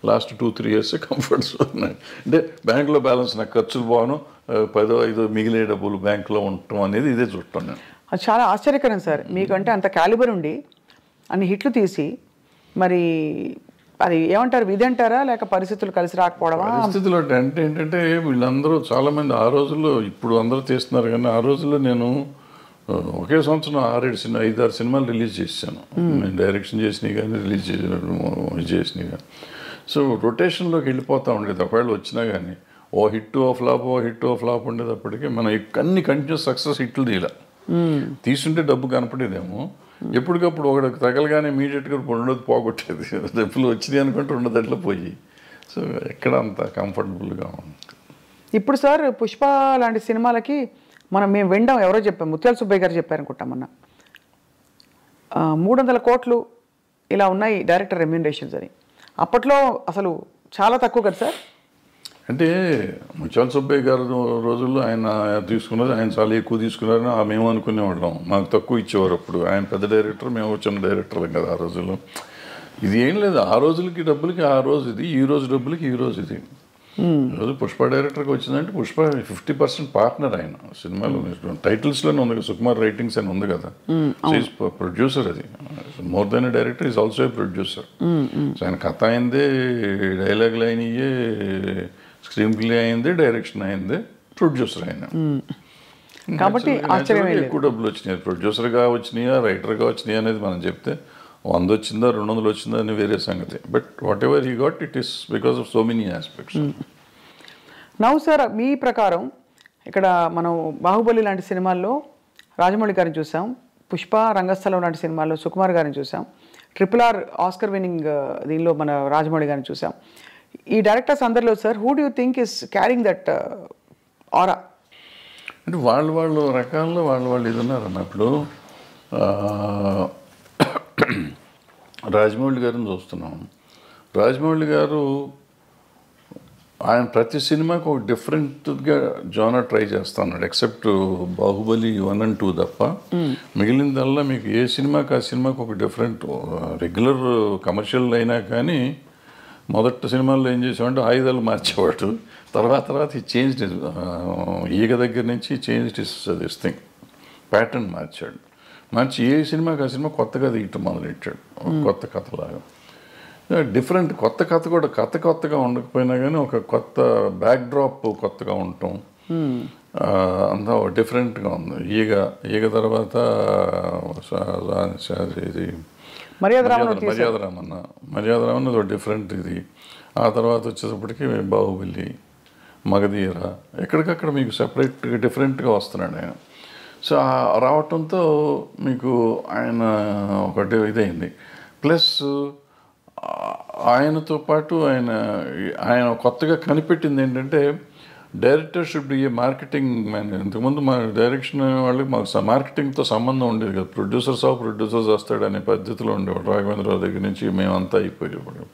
S3: లాస్ట్ 2-3 years కంఫర్ట్ జోన్. అంటే బ్యాంకులో బ్యాలెన్స్ నాకు ఖర్చులు పోను, 10-5 మిగిలే డబ్బులు బ్యాంకులో ఉండటం అనేది ఇదే చూడటం నేను.
S2: అది చాలా ఆశ్చర్యకరం సార్. మీకంటే అంత క్యాలిబర్ ఉండి అన్ని హిట్లు తీసి మరి అది ఏమంటారు, విధి అంటారా లేక పరిస్థితులు కలిసి రాకపోవడమా?
S3: పరిస్థితులు అంటే ఏంటంటే వీళ్ళందరూ చాలామంది ఆ రోజుల్లో, ఇప్పుడు అందరూ తీస్తున్నారు కానీ ఆ రోజుల్లో నేను ఒకే సంవత్సరం 5-6 సినిమాలు రిలీజ్ చేశాను. నేను డైరెక్షన్ చేసినవి కానీ రిలీజ్ చేసినవి కానీ. సో రొటేషన్లోకి వెళ్ళిపోతూ ఉండేది. ఒకవేళ వచ్చినా కానీ ఓ హిట్ ఓ ఫ్లాప్ ఉండేటప్పటికీ మనం అన్ని కంటిన్యూస్ సక్సెస్ హిట్లు తీయాలి. తీసుంటే డబ్బు కనపడేదేమో, ఎప్పటికప్పుడు ఒకటి తగలగానే ఇమీడియట్గా రెండోది పోగొట్టేది. డబ్బులు వచ్చినాయి అనుకుంటే రెండోదట్లో పోయి. సో ఎక్కడ అంత కంఫర్టబుల్గా ఉంది.
S2: ఇప్పుడు సార్ పుష్ప లాంటి సినిమాలకి మేము వినడం ఎవరో చెప్పాం, ముత్యాల సుబ్బయ్య గారు చెప్పారనుకుంటాం మొన్న, 300 కోట్లు ఇలా ఉన్నాయి డైరెక్టర్ రెమ్యూనరేషన్స్ అని. అప్పట్లో అసలు చాలా తక్కువ కదా సార్.
S3: అంటే ముత్యాల సుబ్బయ్య గారు రోజుల్లో ఆయన తీసుకున్నది, ఆయన చాలా ఎక్కువ తీసుకున్నారని మేము అనుకునేవాళ్ళం. మాకు తక్కువ ఇచ్చేవారు. అప్పుడు ఆయన పెద్ద డైరెక్టర్, మేము చిన్న డైరెక్టర్లం కదా ఆ రోజుల్లో. ఇది ఏం లేదు, ఆ రోజులకి డబ్బులకి ఆ రోజు ఇది, ఈ రోజు డబ్బులకి ఈ రోజు ఇది. ఈరోజు పుష్ప డైరెక్టర్కి వచ్చిందంటే పుష్ప 50% పార్ట్నర్ ఆయన సినిమాలో. టైటిల్స్లోనే ఉంది కదా, సుకుమార్ రైటింగ్స్ అని ఉంది కదా. ప్రొడ్యూసర్, అది more than A director, is also a producer. So ఆయన కథ అయిందే, డైలాగులు అయినయే, స్క్రీన్ ప్లే అయిందే, డైరెక్షన్ అయిందే, ప్రొడ్యూసర్ ఆయన.
S2: కాబట్టి
S3: ఎక్కువ డబ్బులు వచ్చినాయి. ప్రొడ్యూసర్గా వచ్చినాయా రైటర్గా వచ్చినాయా అనేది మనం చెప్తే 100 వచ్చిందా 200 వచ్చిందా అని వేరే సంగతి. But whatever he got, it is because of so many aspects.
S2: Now sir, మీ ప్రకారం ఇక్కడ మనం బాహుబలి లాంటి సినిమాల్లో రాజమౌళి గారిని చూసాం, పుష్ప రంగస్థలం లాంటి సినిమాల్లో సుకుమార్ గారిని చూసాం, RRR ఆస్కర్ విన్నింగ్ దీనిలో మన రాజమౌళి గారిని చూసాం. ఈ డైరెక్టర్స్ అందరిలో sir, who do you think is carrying that ఆరా?
S3: అంటే వాళ్ళు రకాల్లో వాళ్ళు ఇది ఉన్నారన్న. ఇప్పుడు రాజమౌళి గారిని చూస్తున్నాం. రాజమౌళి గారు ఆయన ప్రతి సినిమాకి ఒక డిఫరెంట్గా జోనర్ ట్రై చేస్తున్నాడు. ఎక్సెప్ట్ బాహుబలి 1 and 2 తప్ప మిగిలిందల్లా మీకు ఏ సినిమాకి ఆ సినిమాకి ఒక డిఫరెంట్. రెగ్యులర్ కమర్షియల్ అయినా కానీ మొదటి సినిమాల్లో ఏం చేసామంటే ఆయుధాలు మార్చేవాడు. తర్వాత ఈ చేంజ్ ఈగ దగ్గర నుంచి చేంజ్ దిస్ థింగ్, ప్యాటర్న్ మార్చి ఏ సినిమాకి ఆ సినిమా కొత్తగా తీయటం మొదలెట్టాడు. కొత్త కథలాగా డిఫరెంట్. కొత్త కథ కూడా కొత్తగా ఉండకపోయినా కానీ ఒక కొత్త బ్యాక్డ్రాప్ కొత్తగా ఉండటం అంతా డిఫరెంట్గా ఉంది. ఈగ తర్వాత ఇది మర్యాద రామన్న ఒక డిఫరెంట్ ఇది. ఆ తర్వాత వచ్చేటప్పటికి బాహుబలి, మగధీర, ఎక్కడికక్కడ మీకు సెపరేట్గా డిఫరెంట్గా వస్తున్నాడు ఆయన. సో రావటంతో మీకు ఆయన ఒకటి ఇదైంది. ప్లస్ ఆయనతో పాటు ఆయన కొత్తగా కనిపెట్టింది ఏంటంటే director should be A marketing man. ఇంతకుముందు మా డైరెక్షన్ వాళ్ళకి మాకు మార్కెటింగ్తో సంబంధం ఉండేది కదా. ప్రొడ్యూసర్స్ వస్తాడనే పద్ధతిలో ఉండేవాడు. రాఘవేంద్రరావు దగ్గర నుంచి మేమంతా అయిపోయేవాడు.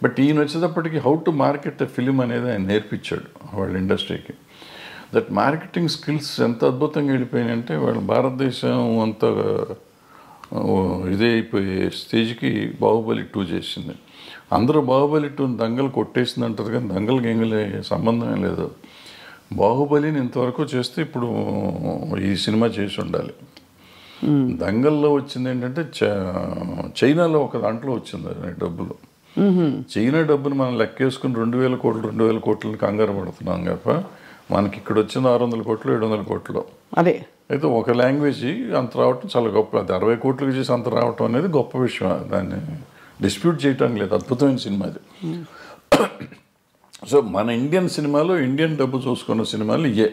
S3: బట్ ఈయన వచ్చేటప్పటికి how to market a film అనేది ఆయన నేర్పించాడు వాళ్ళ ఇండస్ట్రీకి. దట్ మార్కెటింగ్ స్కిల్స్ ఎంత అద్భుతంగా వెళ్ళిపోయినాయంటే వాళ్ళు భారతదేశం అంత ఇదే అయిపోయే స్టేజ్కి బాహుబలి 2 చేసింది. అందరూ బాహుబలి 2 దంగలు కొట్టేసింది అంటారు కానీ దంగలకి ఎంగలే సంబంధమే లేదు. బాహుబలిని ఇంతవరకు చేస్తే ఇప్పుడు ఈ సినిమా చేసి ఉండాలి. దంగల్లో వచ్చింది ఏంటంటే చైనాలో ఒక దాంట్లో వచ్చింది డబ్బులు. చైనా డబ్బును మనం లెక్కేసుకుని 2000 కోట్లు 2000 కోట్లని కంగారు పడుతున్నాం కదా. మనకి ఇక్కడ వచ్చింది 600 కోట్లు 700 కోట్లు.
S2: అదే
S3: అయితే ఒక లాంగ్వేజ్ అంత రావటం చాలా గొప్ప. అది 60 కోట్లకి చేసి అంత రావటం అనేది గొప్ప విషయం. దాన్ని డిస్ప్యూట్ చేయటం లేదు. అద్భుతమైన సినిమా అది. సో మన ఇండియన్ సినిమాలో ఇండియన్ డబ్బు చూసుకున్న సినిమాలు ఇయే.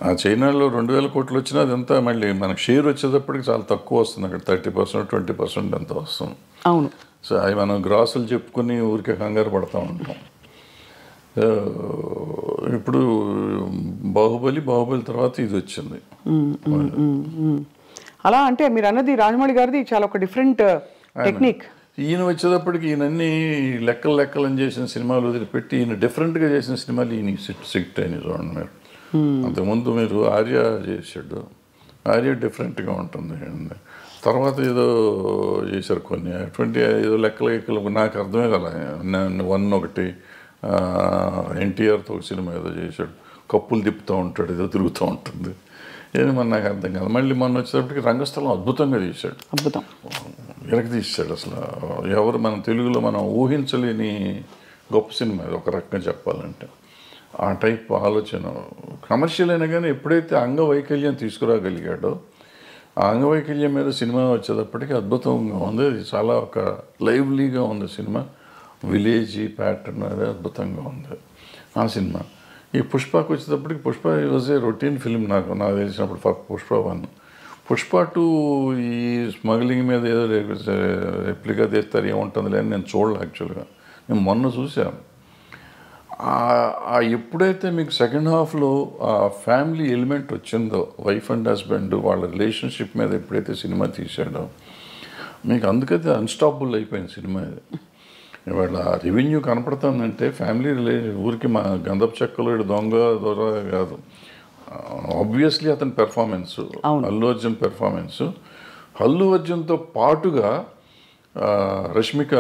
S3: ఆ చైనాలో 2000 కోట్లు వచ్చినా అదంతా మళ్ళీ మనకు షేర్ వచ్చేటప్పటికి చాలా తక్కువ వస్తుంది. అక్కడ 30% 20% ఎంత వస్తుంది.
S2: అవును.
S3: సో అవి మనం గ్రాసులు చెప్పుకొని ఊరికే కంగారు పడతా ఉంటాం. ఇప్పుడు బాహుబలి తర్వాత ఇది వచ్చింది.
S2: అలా అంటే మీరు అన్నది రాజమౌళి గారిది చాలా ఒక డిఫరెంట్ టెక్నిక్.
S3: ఈయన వచ్చేటప్పటికి ఈయనన్నీ లెక్కలు అని చేసిన సినిమాలు వదిలిపెట్టి ఈయన డిఫరెంట్గా చేసిన సినిమాలు ఈయన సిట్ అయినాయి చూడండి మీరు. అంతకుముందు మీరు ఆర్య చేశాడు. ఆర్య డిఫరెంట్గా ఉంటుంది. తర్వాత ఏదో చేశారు కొన్ని అటువంటి ఏదో లెక్కలు నాకు అర్థమే కదా. 1 ఒకటి ఎన్టీఆర్తో ఒక సినిమా ఏదో చేశాడు. కప్పులు తిప్పుతూ ఉంటాడు, ఏదో తిరుగుతూ ఉంటుంది. ఏది మన నాకు అర్థం కాదు. మళ్ళీ మొన్న వచ్చేటప్పటికి రంగస్థలం అద్భుతంగా తీశాడు.
S2: అద్భుతం
S3: వెనక్కి తీశాడు. అసలు ఎవరు మన తెలుగులో మనం ఊహించలేని గొప్ప సినిమా అది ఒక రకంగా చెప్పాలంటే. ఆ టైప్ ఆలోచన కమర్షియల్ అయినా కానీ ఎప్పుడైతే అంగవైకల్యం తీసుకురాగలిగాడో ఆ అంగవైకల్యం మీద సినిమా వచ్చేటప్పటికి అద్భుతంగా ఉంది. అది చాలా ఒక లైవ్లీగా ఉంది సినిమా. విలేజీ ప్యాటర్న్ అది అద్భుతంగా ఉంది ఆ సినిమా. ఈ పుష్పకు వచ్చేటప్పటికి Pushpa was a routine film నాకు తెలిసినప్పుడు. పుష్ప 1. పుష్ప 2 ఈ స్మగ్లింగ్ మీద ఏదో రెప్లికా తీస్తారు ఏముంటుంది అని నేను చూడలే యాక్చువల్గా. నేను మొన్న చూశాను. ఎప్పుడైతే మీకు సెకండ్ హాఫ్లో ఆ ఫ్యామిలీ ఎలిమెంట్ వచ్చిందో, వైఫ్ అండ్ హస్బెండ్ వాళ్ళ రిలేషన్షిప్ మీద ఎప్పుడైతే సినిమా తీశాడో మీకు అందుకైతే అన్స్టాపబుల్ అయిపోయింది సినిమా. ఇది ఇవాళ రెవెన్యూ కనపడుతుందంటే ఫ్యామిలీ ఊరికి మా గంధపు చెక్కలు దొంగ కాదు. ఆబ్వియస్లీ అతని పెర్ఫార్మెన్స్, అల్లు అర్జున్ పెర్ఫార్మెన్స్, అల్లు అర్జున్తో పాటుగా రష్మిక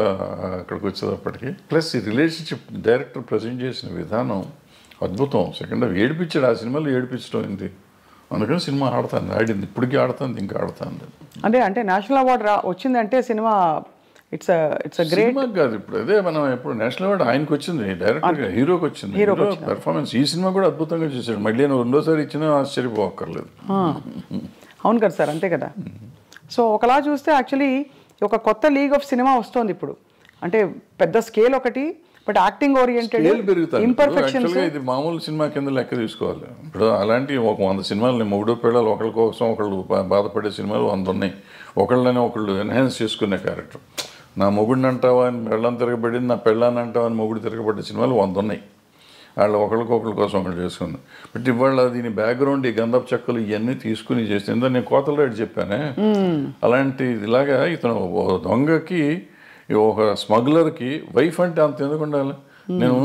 S3: అక్కడికి వచ్చేటప్పటికి ప్లస్ ఈ రిలేషన్షిప్ డైరెక్టర్ ప్రజెంట్ చేసిన విధానం అద్భుతం. సెకండ్ హాఫ్ ఏడిపించాడు. ఆ సినిమాలో ఏడిపించడం అయింది. అందుకని సినిమా ఆడింది. ఇప్పటికీ ఆడుతుంది, ఇంకా ఆడుతుంది.
S2: అంటే నేషనల్ అవార్డు వచ్చిందంటే సినిమా ఇట్స్ గ్రేట్
S3: కాదు. ఇప్పుడు అదే మనం ఎప్పుడు నేషనల్ అవార్డు ఆయనకు వచ్చింది, డైరెక్టర్గా హీరోకి వచ్చింది. హీరో పెర్ఫార్మెన్స్ ఈ సినిమా కూడా అద్భుతంగా చేశాడు. మళ్ళీ రెండోసారి ఇచ్చినా ఆశ్చర్యపోక్కర్లేదు.
S2: అవును కదా సార్, అంతే కదా. సో ఒకలా చూస్తే యాక్చువల్లీ ఒక కొత్త లీగ్ ఆఫ్ సినిమా వస్తుంది ఇప్పుడు. అంటే పెద్ద స్కేల్ ఒకటి, బట్ యాక్టింగ్ ఓరియంటెడ్ ఇంపర్ఫెక్షన్స్.
S3: ఇది మామూలు సినిమా కింద లెక్క తీసుకోవాలి. ఇప్పుడు అలాంటి ఒక 100 సినిమాలు మొగుడు పిల్లలు ఒకళ్ళ కోసం ఒకళ్ళు బాధపడే సినిమాలు 100 ఉన్నాయి. ఒకళ్ళని ఒకళ్ళు ఎన్హాన్స్ చేసుకునే క్యారెక్టర్. నా మొగుడిని అంటావా అని పెళ్ళని తిరగబడింది, నా పెళ్ళాన్ని అంటావా అని మొగుడు తిరగబడ్డ సినిమాలు 100 ఉన్నాయి. వాళ్ళు ఒకళ్ళకొకళ్ళ కోసం ఒకళ్ళు చేసుకుంది. బట్ ఇవాళ దీని బ్యాక్గ్రౌండ్ ఈ గంధపు చెక్కలు ఇవన్నీ తీసుకుని చేస్తే నేను కోతల రేటు చెప్పానే, అలాంటి ఇలాగా ఇతను దొంగకి ఒక స్మగ్లర్కి వైఫ్ అంటే అంత ఎందుకు ఉండాలి? నేను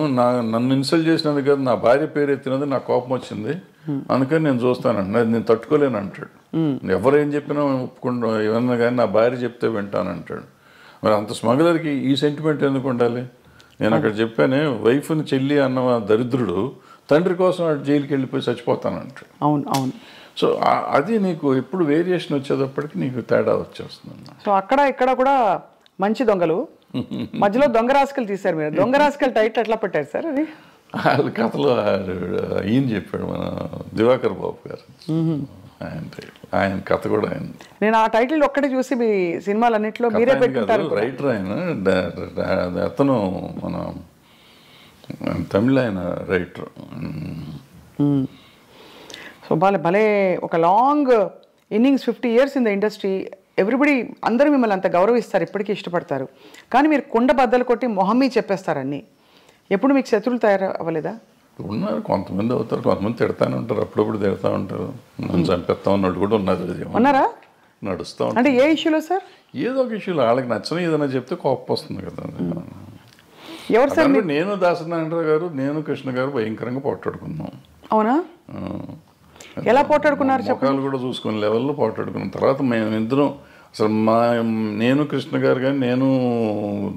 S3: నన్ను ఇన్సల్ట్ చేసినది కాదు, నా భార్య పేరు ఎత్తినది నాకు కోపం వచ్చింది, అందుకని నేను చూస్తానండి, అది నేను తట్టుకోలేను అంటాడు. ఎవరేం చెప్పినా ఒప్పుకుంటా, ఏమన్నా కానీ నా భార్య చెప్తే వింటానంటాడు. మరి అంత స్మగ్లర్కి ఈ సెంటిమెంట్ ఎందుకు ఉండాలి? నేను అక్కడ చెప్పానే, వైఫ్ని చెల్లి అన్న దరిద్రుడు తండ్రి కోసం జైలుకి వెళ్ళిపోయి చచ్చిపోతానంటాడు.
S2: అవును అవును.
S3: సో అది నీకు ఎప్పుడు వేరియేషన్ వచ్చేటప్పటికి నీకు తేడా వచ్చేస్తుంది.
S2: సో అక్కడ ఇక్కడ కూడా మంచి దొంగలు, మధ్యలో దొంగ రాసుకలు తీశారు మీరు. దొంగ రాసుకలు టైటిల్ ఎట్లా పెట్టారు సార్? అది
S3: వాళ్ళ కథలో ఈయన చెప్పాడు, మన దివాకర్ బాబు గారు. ఆయన కథ కూడా ఆయన.
S2: నేను ఆ టైటిల్ ఒక్కటే చూసి మీ సినిమాలన్నింటిలో మీరే పెట్టుకుంటారు.
S3: రైటర్ ఆయన, అతను మన తమిళ ఆయన రైటర్.
S2: సో భలే ఒక long innings, 50 years in the industry. Everybody అందరూ మిమ్మల్ని అంత గౌరవిస్తారు, ఇప్పటికీ ఇష్టపడతారు. కానీ మీరు కుండ బద్దలు కొట్టి మొహమ్మీ చెప్పేస్తారు అన్నీ. ఎప్పుడు మీకు శత్రువులు తయారు అవ్వలేదా?
S3: ఉన్నారు, కొంతమంది అవుతారు, కొంతమంది తిడతానే ఉంటారు, అప్పుడప్పుడు తిడతా ఉంటారు. నన్ను చంపేస్తా ఉన్నట్టు కూడా ఉన్నారు.
S2: ఉన్నారా?
S3: నడుస్తూ ఉంటారు.
S2: అంటే ఏ ఇష్యూలో సార్?
S3: ఏదో ఒక ఇష్యూలో వాళ్ళకి నచ్చని ఏదైనా చెప్తే కోపం వస్తుంది కదా.
S2: ఎవరు సార్?
S3: నేను దాసనారాయణ గారు, నేను కృష్ణ గారు భయంకరంగా పోట్లాడుకున్నాం.
S2: అవునా? ఎలా పోట్లాడుకున్నారు?
S3: ముఖాలు కూడా చూసుకునే లెవెల్లో పోట్లాడుకున్నాం. తర్వాత మేము ఇద్దరం అసలు నేను కృష్ణ గారు కానీ నేను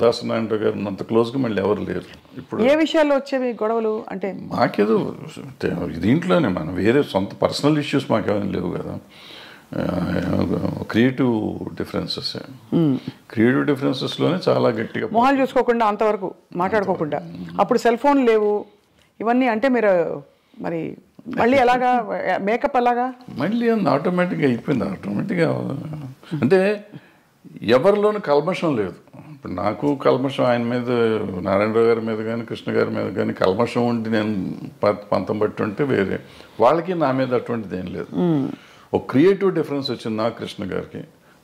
S3: దాసనారాయణ గారు అంత క్లోజ్గా మళ్ళీ ఎవరు లేరు. ఇప్పుడు
S2: ఏ విషయాల్లో వచ్చేవి గొడవలు? అంటే
S3: మాకేదో దీంట్లోనే మనం వేరే సొంత పర్సనల్ ఇష్యూస్ మాకేమైనా లేవు కదా. క్రియేటివ్ డిఫరెన్సెస్లోనే చాలా గట్టిగా
S2: మొహాలు చూసుకోకుండా అంతవరకు మాట్లాడుకోకుండా. అప్పుడు సెల్ ఫోన్ లేవు ఇవన్నీ. అంటే మీరు మరి మళ్ళీ ఎలాగా మేకప్ అలాగా
S3: మళ్ళీ ఆటోమేటిక్గా అయిపోయింది. ఆటోమేటిక్గా అంటే ఎవరిలోనూ కల్మషం లేదు. ఇప్పుడు నాకు కల్మషం ఆయన మీద, నారాయణరావు గారి మీద కానీ కృష్ణ గారి మీద కానీ కల్మషం ఉండి నేను పంతం బట్టి ఉంటే వేరే, వాళ్ళకి నా మీద అటువంటిది ఏం లేదు. ఒక క్రియేటివ్ డిఫరెన్స్ వచ్చింది నాకు కృష్ణ గారికి,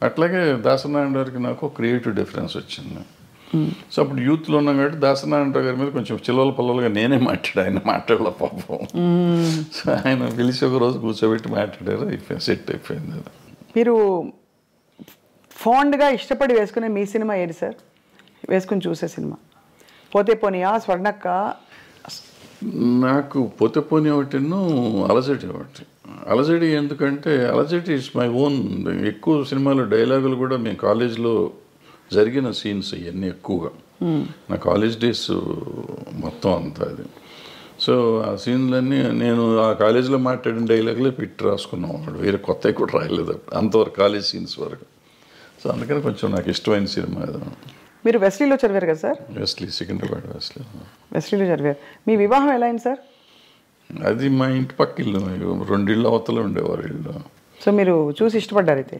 S3: అట్లాగే దాసనారాయణ గారికి నాకు ఒక క్రియేటివ్ డిఫరెన్స్ వచ్చింది. సో అప్పుడు యూత్లో ఉన్నాం కాబట్టి దాసనారాయణరావు గారి మీద కొంచెం చిల్లల పల్లలుగా నేనే ఆయన మాట్లాడలే పాపం. సో ఆయన పిలిచి ఒక రోజు కూర్చోబెట్టి మాట్లాడారు, అయిపోయింది, సెట్ అయిపోయింది. అది
S2: మీరు ఫాండ్గా ఇష్టపడి వేసుకునే మీ సినిమా ఏది సార్? వేసుకుని చూసే సినిమా పోతే పోనీయా, స్వర్ణక్క?
S3: నాకు పోతే పోనీ ఒకటిను, అలజడి ఒకటి. అలజడి ఎందుకంటే అలజడి ఇట్స్ మై ఓన్. ఎక్కువ సినిమాలు డైలాగులు కూడా మేము కాలేజ్లో జరిగిన సీన్స్ ఇవన్నీ ఎక్కువగా నా కాలేజ్ డేస్ మొత్తం అంతా అది. సో ఆ సీన్లన్నీ నేను ఆ కాలేజీలో మాట్లాడిన డైలాగులే పెట్టి రాసుకున్నాం. వేరే కొత్తవి కూడా రాయలేదు అంతవరకు, కాలేజ్ సీన్స్ వరకు. సో అందుకని కొంచెం నాకు ఇష్టమైన సినిమా అది.
S2: మీరు వెస్లీలో చదివారు కదా సార్?
S3: వెస్లీ, సికింద్రాబాద్
S2: వెస్లీలో చదివారు. మీ వివాహం ఎలా అయింది సార్?
S3: అది మా ఇంటి పక్క ఇల్లు, 2 ఇళ్ళు అవతల ఉండేవారు ఇల్లు.
S2: సో మీరు చూసి ఇష్టపడ్డారు అయితే,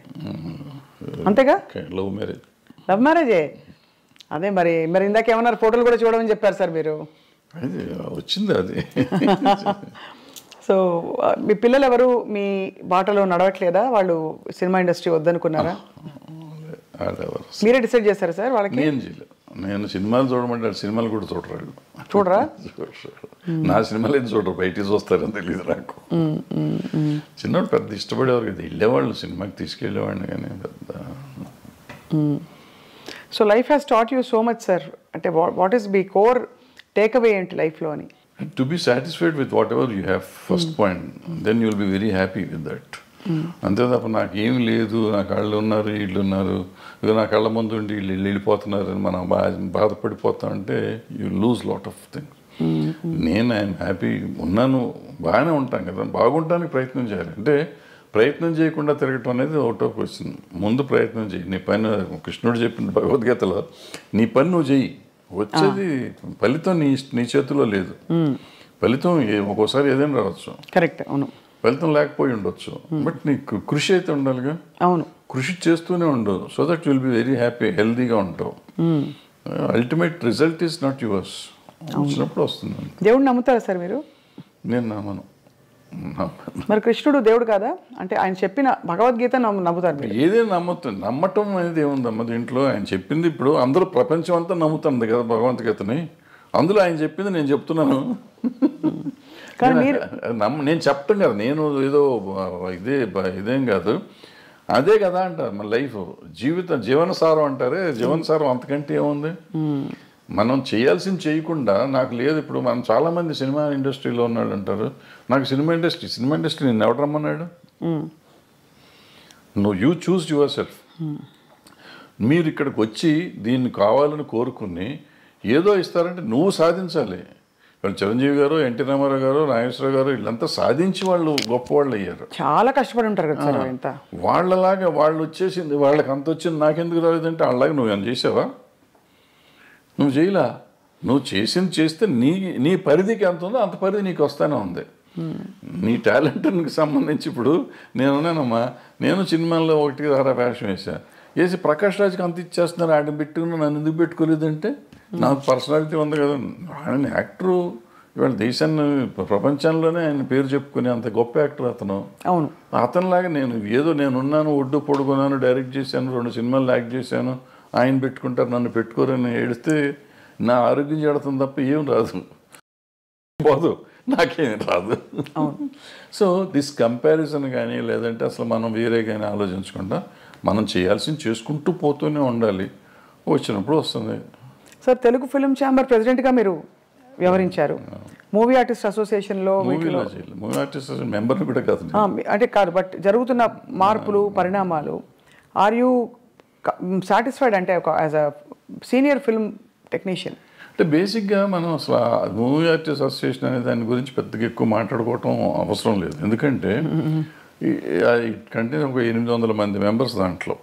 S2: అంతేగా?
S3: Love marriage.
S2: లవ్ మ్యారేజే. అదే మరి ఇందాక ఏమన్నారు, ఫోటోలు కూడా చూడమని చెప్పారు సార్ మీరు.
S3: అది వచ్చింది అది.
S2: సో మీ పిల్లలు ఎవరు మీ బాటలో నడవట్లేదా? వాళ్ళు సినిమా ఇండస్ట్రీ వద్దనుకున్నారా? మీరే డిసైడ్ చేశారా సార్ వాళ్ళకి?
S3: నేను సినిమాలు చూడమంటే సినిమాలు కూడా చూడరు.
S2: చూడరా?
S3: నా సినిమాలు ఏం చూడరు, బయటికి చూస్తారని తెలియదు నాకు. చిన్నప్పుడు పెద్ద ఇష్టపడేవారు కదా, వెళ్ళేవాళ్ళు సినిమాకి, తీసుకెళ్ళేవాడిని కానీ పెద్ద.
S2: So life has taught you so much sir. అంటే వాట్ ఈస్ మీ కోర్ టేక్ అవే ఏంటి లైఫ్లో అని?
S3: To be satisfied with whatever you have first point, then you will be very happy with that. అంతే తప్ప నాకేమి లేదు, నా కళ్ళు ఉన్నారు, వీళ్ళు ఉన్నారు, ఇక నా కళ్ళ ముందు ఉండి వీళ్ళు వెళ్ళిపోతున్నారు అని మనం బాధపడిపోతామంటే you lose lot of things. నేను ఐఎమ్ హ్యాపీ ఉన్నాను, బాగానే ఉంటాను కదా. బాగుంటానికి ప్రయత్నం చేయాలి. అంటే ప్రయత్నం చేయకుండా తిరగటం అనేది ఒకటో క్వశ్చన్. ముందు ప్రయత్నం చేయి. నీ పని, కృష్ణుడు చెప్పిన భగవద్గీతలో, నీ పని నువ్వు చెయ్యి, వచ్చేది ఫలితం నీ చేతిలో లేదు. ఫలితం ఒక్కోసారి ఏదైనా రావచ్చు,
S2: కరెక్ట్, అవును,
S3: ఫలితం లేకపోయి ఉండొచ్చు, బట్ నీకు కృషి అయితే ఉండాలిగా.
S2: అవును,
S3: కృషి చేస్తూనే ఉండవు. So that will be very happy, హెల్దీగా ఉంటావు. Ultimate result is not yours. వచ్చినప్పుడు వస్తుంది.
S2: దేవుడిని నమ్ముతారా సార్ మీరు?
S3: నేను నమ్మను.
S2: మరి కృష్ణుడు దేవుడు కాదా? అంటే ఆయన చెప్పిన భగవద్గీత నమ్ముతారు?
S3: ఏదైనా నమ్మటం అనేది ఏముందమ్మా దీంట్లో? ఆయన చెప్పింది ఇప్పుడు అందరూ ప్రపంచం అంతా నమ్ముతుంది కదా భగవద్గీతని. అందులో ఆయన చెప్పింది నేను చెప్తున్నాను.
S2: కానీ మీరు
S3: నేను చెప్పటం కదా, నేను ఏదో ఇదేం కాదు, అదే కదా అంటారు మన లైఫ్, జీవనసారం అంటారే. జీవనసారం అంతకంటే ఏముంది? మనం చేయాల్సింది చేయకుండా నాకు లేదు. ఇప్పుడు మనం చాలామంది సినిమా ఇండస్ట్రీలో ఉన్నాడు అంటారు, నాకు సినిమా ఇండస్ట్రీ నేను ఎవడు రమ్మన్నాడు? You choose your self. మీరు ఇక్కడికి వచ్చి దీన్ని కావాలని కోరుకుని ఏదో ఇస్తారంటే నువ్వు సాధించాలి. వాళ్ళు చిరంజీవి గారు, ఎన్టీ రామారావు గారు, నాగేశ్వరరావు గారు వీళ్ళంతా సాధించి వాళ్ళు గొప్పవాళ్ళు అయ్యారు.
S2: చాలా కష్టపడి ఉంటారు కదా సార్. ఇంత
S3: వాళ్ళలాగా వాళ్ళు వచ్చేసింది, వాళ్ళకి అంత వచ్చింది, నాకెందుకు రాలేదంటే వాళ్ళలాగా నువ్వు ఏమైనా చేసావా? నువ్వు చేయలా. నువ్వు చేస్తే నీ పరిధికి ఎంత ఉందో అంత పరిధి నీకు వస్తానే ఉంది. నీ టాలెంట్కి సంబంధించి ఇప్పుడు నేనున్నానమ్మా, నేను సినిమాల్లో 1 వేషం వేసి ప్రకాష్ రాజ్కి అంత ఇచ్చేస్తున్నారు, ఆడ పెట్టుకుని నన్ను ఎందుకు పెట్టుకోలేదంటే నాకు పర్సనాలిటీ ఉంది కదా. ఆయన యాక్టరు, ఇవాళ దేశాన్ని ప్రపంచంలోనే ఆయన పేరు చెప్పుకునే అంత గొప్ప యాక్టర్ అతను.
S2: అవును,
S3: అతనిలాగా నేనున్నాను, ఒడ్డు పొడుగున్నాను, డైరెక్ట్ చేశాను, 2 సినిమాలు యాక్ట్ చేశాను, ఆయన పెట్టుకుంటారు నన్ను పెట్టుకోరని ఏడిస్తే నా ఆరోగ్యం చెడుతుంది తప్ప ఏం రాదు, పోదు, నాకేం రాదు. సో దిస్ కంపారిజన్ కానీ లేదంటే అసలు మనం వేరే కానీ ఆలోచించకుండా మనం చేయాల్సింది చేసుకుంటూ పోతూనే ఉండాలి. వచ్చినప్పుడు వస్తుంది.
S2: సార్ తెలుగు ఫిల్మ్ ఛాంబర్ ప్రెసిడెంట్గా మీరు వ్యవహరించారు. మూవీ ఆర్టిస్ట్ అసోసియేషన్లో
S3: మూవీ ఆర్టిస్ట్ మెంబర్ని కూడా కాదు,
S2: అంటే కాదు, బట్ జరుగుతున్న మార్పులు పరిణామాలు, ఆర్ యూ సాటిస్ఫైడ్? అంటే ఒక as a senior film technician
S3: అంటే బేసిక్గా మనం అసలు మూవీ ఆర్టిస్ట్ అసోసియేషన్ అనే దాని గురించి పెద్దగా ఎక్కువ మాట్లాడుకోవటం అవసరం లేదు. ఎందుకంటే కంటే ఒక 800 మంది మెంబర్స్ దాంట్లో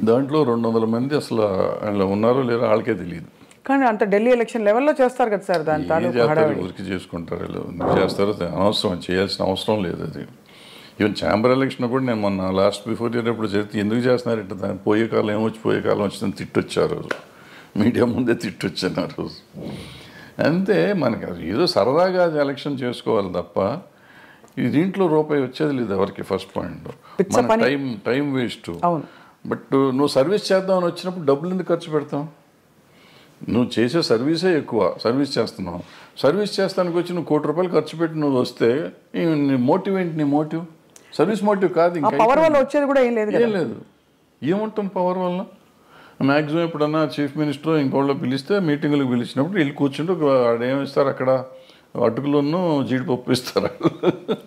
S3: 200 మంది అసలు వాళ్ళు ఉన్నారో లేరో వాళ్ళకే తెలియదు.
S2: కానీ అంత ఢిల్లీ ఎలక్షన్ లెవెల్లో చేస్తారు కదా సార్, దాని తాలూకు
S3: ఊరికి చేసుకుంటారు వీళ్ళు, చేస్తారు, అనవసరం, చేయాల్సిన అవసరం లేదు అది. ఈవెన్ ఛాంబర్ ఎలక్షన్ కూడా నేను మొన్న లాస్ట్ బిఫోర్ ఇయర్ ఎప్పుడు చేస్తే ఎందుకు చేస్తున్నారంటే దాన్ని పోయే కాలం ఏమొచ్చి పోయే కాలం వచ్చిందని తిట్టొచ్చారు రోజు, మీడియా ముందే తిట్టొచ్చాను ఆ రోజు. అంతే, మనకి ఏదో సరదాగా ఎలక్షన్ చేసుకోవాలి తప్ప ఈ దీంట్లో రూపాయి వచ్చేది లేదు ఎవరికి. ఫస్ట్ పాయింట్ మన టైం వేస్ట్. బట్ నువ్వు సర్వీస్ చేద్దామని వచ్చినప్పుడు డబ్బులు ఎందుకు ఖర్చు పెడతావు? నువ్వు చేసే సర్వీసే ఎక్కువ, సర్వీస్ చేస్తున్నావు, సర్వీస్ చేస్తానికి వచ్చి నువ్వు ₹1,00,00,000 ఖర్చు పెట్టి నువ్వు వస్తే నీ మోటివ్ ఏంటి? నీ మోటివ్ సర్వీస్ మోటివ్ కాదు. ఇంకా
S2: పవర్ వల్ల వచ్చేది కూడా ఏం లేదు.
S3: ఏముంటాం పవర్ వల్ల? మ్యాక్సిమం ఎప్పుడన్నా చీఫ్ మినిస్టర్ ఇంకోళ్ళు పిలిస్తే మీటింగులకు పిలిచినప్పుడు వీళ్ళు కూర్చుంటూ ఏమిస్తారు అక్కడ, అటుకులను జీడిపప్పు ఇస్తారు,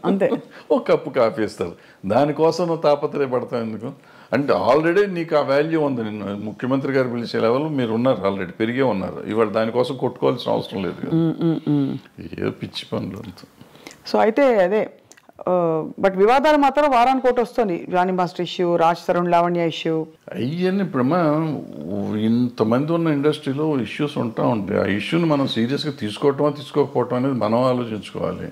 S2: అంతే,
S3: ఒక కప్పు కాఫీ ఇస్తారు. దానికోసం నువ్వు తాపత్రయపడతావు ఎందుకు? అంటే ఆల్రెడీ నీకు ఆ వాల్యూ ఉంది. నిన్ను ముఖ్యమంత్రి గారు పిలిచే లెవెల్ మీరు ఉన్నారు, ఆల్రెడీ పెరిగే ఉన్నారు. ఇవాళ దానికోసం కొట్టుకోవాల్సిన అవసరం లేదు కదా. ఏదో పిచ్చి పనులు అంతా.
S2: సో అయితే అదే, బట్ వివాదాలు మాత్రం వారానికి ఒకటి వస్తుంది. జానీ మాస్టర్ ఇష్యూ, రాజ్ తరుణ్ లావణ్య ఇష్యూ,
S3: అవన్నీ ఇప్పుడు ఇంతమంది ఉన్న ఇండస్ట్రీలో ఇష్యూస్ ఉంటా ఉంటాయి. ఆ ఇష్యూని మనం సీరియస్గా తీసుకోకపోవటం అనేది మనం ఆలోచించుకోవాలి.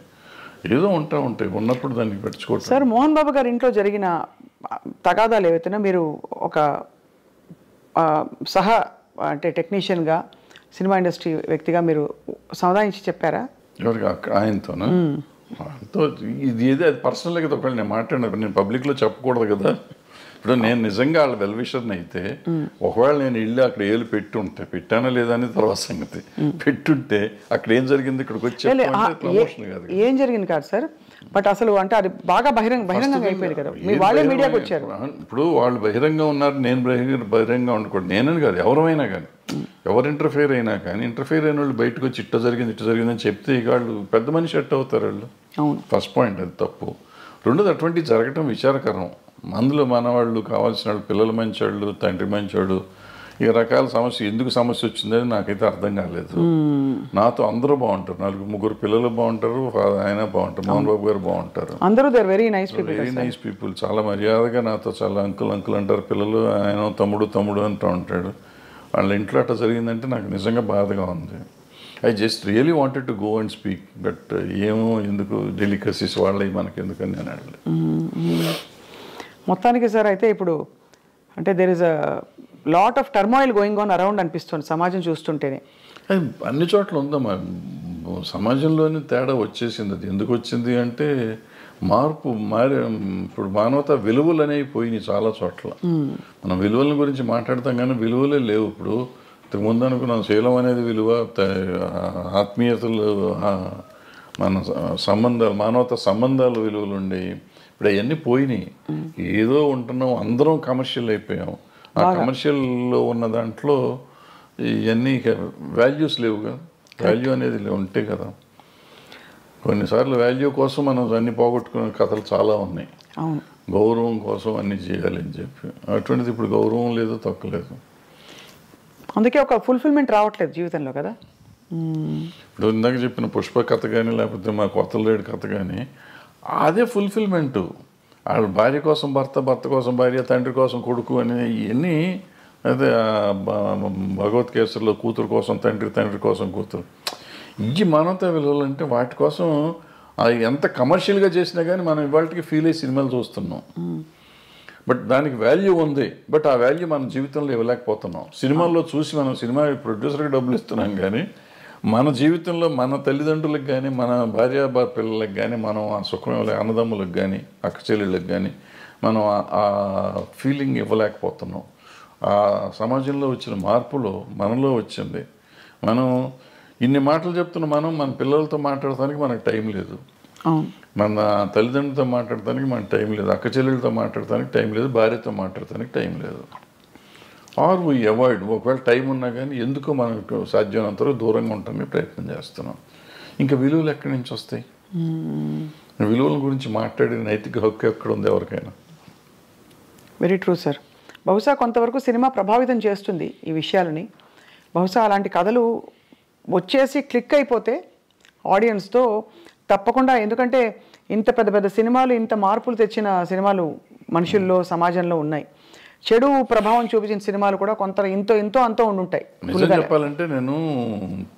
S3: ఏదో ఉంటాయి, ఉన్నప్పుడు దానికి పెట్టుకోవటం.
S2: సార్, మోహన్ బాబు గారి ఇంట్లో జరిగిన తగాదాలు ఏవైతేనే మీరు ఒక అంటే టెక్నీషియన్గా, సినిమా ఇండస్ట్రీ వ్యక్తిగా మీరు సమాధానించి చెప్పారా?
S3: ఎవరికి? ఆయనతోనా? ఆయనతో ఇది ఏదో అది పర్సనల్గా ఒకవేళ నేను మాట్లాడిన, నేను పబ్లిక్లో చెప్పకూడదు కదా. ఇప్పుడు నేను నిజంగా వాళ్ళ వెల్విషర్ని అయితే ఒకవేళ నేను వెళ్ళి అక్కడ ఏళ్ళు పెట్టుంటే, పెట్టానా లేదా అనేది తర్వాత సంగతి, పెట్టుంటే అక్కడ ఏం జరిగింది ఇక్కడికి వచ్చి ప్రమోషన్ కాదు,
S2: ఏం జరిగింది కాదు సార్. బట్ అసలు అంటే అది బాగా బహిరంగంగా అయిపోయింది కదా, వాళ్ళే మీడియాకి వచ్చారు.
S3: ఇప్పుడు వాళ్ళు బహిరంగంగా ఉన్నారు, నేను బహిరంగంగా ఉండకూడదు. నేనని కాదు, ఎవరైనా కానీ, ఎవరు ఇంటర్ఫియర్ అయినా కానీ, ఇంటర్ఫియర్ అయిన వాళ్ళు బయటకు వచ్చి ఇట్ట జరిగిందని చెప్తే ఇక వాళ్ళు పెద్ద మనిషి ఎట్ అవుతారు వాళ్ళు. ఫస్ట్ పాయింట్ అది తప్పు. రెండోది అటువంటివి జరగటం విచారకరం. అందులో మన వాళ్ళు కావాల్సిన వాళ్ళు, పిల్లలు మంచివాళ్ళు, తండ్రి మంచివాడు, ఇక రకాల సమస్య, ఎందుకు సమస్య వచ్చిందని నాకైతే అర్థం కాలేదు. నాతో అందరూ బాగుంటారు, 4-3 పిల్లలు బాగుంటారు, ఆయన బాగుంటారు, మోహన్ బాబు గారు బాగుంటారు,
S2: అందరూ వెరీ నైస్
S3: పీపుల్, చాలా మర్యాదగా నాతో చాలా అంకుల్ అంటారు పిల్లలు, ఆయన తమ్ముడు అంటూ ఉంటాడు. వాళ్ళ ఇంట్లో అట్లా జరిగిందంటే నాకు నిజంగా బాధగా ఉంది. I just really wanted to go and speak, but ఏమో ఎందుకు డెలికసీస్ వాళ్ళవి మనకి ఎందుకని నేను అడగలేదు.
S2: మొత్తానికి సార్ అయితే ఇప్పుడు అంటే there is a lot of turmoil going on around అనిపిస్తుంది సమాజం చూస్తుంటేనే.
S3: అన్ని చోట్ల ఉందమ్మా, సమాజంలోనే తేడా వచ్చేసింది. అది ఎందుకు వచ్చింది అంటే ఇప్పుడు మానవత విలువలు అనేవి పోయినాయి చాలా చోట్ల. మనం విలువల గురించి మాట్లాడతాం కానీ విలువలే లేవు. ఇప్పుడు ఇంతకుముందు అనుకున్నాం శీలం అనేది విలువ, ఆత్మీయతలు, మన సంబంధాలు, మానవత సంబంధాలు విలువలు ఉండేవి. ఇప్పుడు అవన్నీ పోయినాయి. ఏదో ఉంటున్నాం, అందరం కమర్షియల్ అయిపోయాం. ఆ కమర్షియల్లో ఉన్న దాంట్లో ఇవన్నీ వాల్యూస్ లేవు కదా. వాల్యూ అనేది ఉంటే కదా. కొన్నిసార్లు వాల్యూ కోసం మనం అన్ని పోగొట్టుకునే కథలు చాలా ఉన్నాయి. గౌరవం కోసం అన్ని చేయాలని చెప్పి, అటువంటిది ఇప్పుడు గౌరవం లేదు, తక్కువలేదు.
S2: అందుకే ఒక ఫుల్ఫిల్మెంట్ రావట్లేదు జీవితంలో కదా.
S3: ఇప్పుడు ఇందాక చెప్పిన పుష్ప కథ కానీ, లేకపోతే మా కొత్త లేడు కథ కానీ, అదే ఫుల్ఫిల్మెంటు. వాళ్ళ భార్య కోసం భర్త, భర్త కోసం భార్య, తండ్రి కోసం కొడుకు అని ఇవన్నీ, అదే భగవద్గీతలో కూతురు కోసం తండ్రి, తండ్రి కోసం కూతురు, ఈ మానవతా విలువలు అంటే వాటి కోసం ఎంత కమర్షియల్గా చేసినా కానీ మనం ఇవాళకి ఫీల్ అయ్యి సినిమాలు చూస్తున్నాం. బట్ దానికి వాల్యూ ఉంది, బట్ ఆ వాల్యూ మన జీవితంలో ఇవ్వలేకపోతున్నాం. సినిమాల్లో చూసి మనం సినిమా ప్రొడ్యూసర్కి డబ్బులు ఇస్తున్నాం కానీ మన జీవితంలో మన తల్లిదండ్రులకు కానీ, మన భార్య పిల్లలకు కానీ మనం ఆ సుఖం అన్నదమ్ములకు కానీ, అక్క చెల్లెళ్ళకి కానీ మనం ఆ ఫీలింగ్ ఇవ్వలేకపోతున్నాం. ఆ సమాజంలో వచ్చిన మార్పులో మనలో వచ్చింది. మనం ఇన్ని మాటలు చెప్తున్న మనం మన పిల్లలతో మాట్లాడటానికి మనకు టైం లేదు, మన తల్లిదండ్రులతో మాట్లాడటానికి మనకు టైం లేదు, అక్క చెల్లెళ్ళతో మాట్లాడటానికి టైం లేదు, భార్యతో మాట్లాడటానికి టైం లేదు. Or we avoid. ఒకవేళ టైం ఉన్నా కానీ ఎందుకో మనకు సాధ్యమైనంత వరకు దూరంగా ఉండటానికి ప్రయత్నం చేస్తున్నాం. ఇంకా విలువలు ఎక్కడి నుంచి వస్తాయి? విలువల గురించి మాట్లాడే నైతిక హక్కు ఎక్కడ ఉంది ఎవరికైనా?
S2: Very true sir. బహుశా కొంతవరకు సినిమా ప్రభావితం చేస్తుంది ఈ విషయాలని. బహుశా అలాంటి కథలు వచ్చేసి క్లిక్ అయిపోతే ఆడియన్స్తో తప్పకుండా, ఎందుకంటే ఇంత పెద్ద పెద్ద సినిమాలు ఇంత మార్పులు తెచ్చిన సినిమాలు మనుషుల్లో సమాజంలో ఉన్నాయి. చెడు ప్రభావం చూపించిన సినిమాలు కూడా కొంత ఎంతో అంతో ఉండుంటాయి.
S3: నిజం చెప్పాలంటే నేను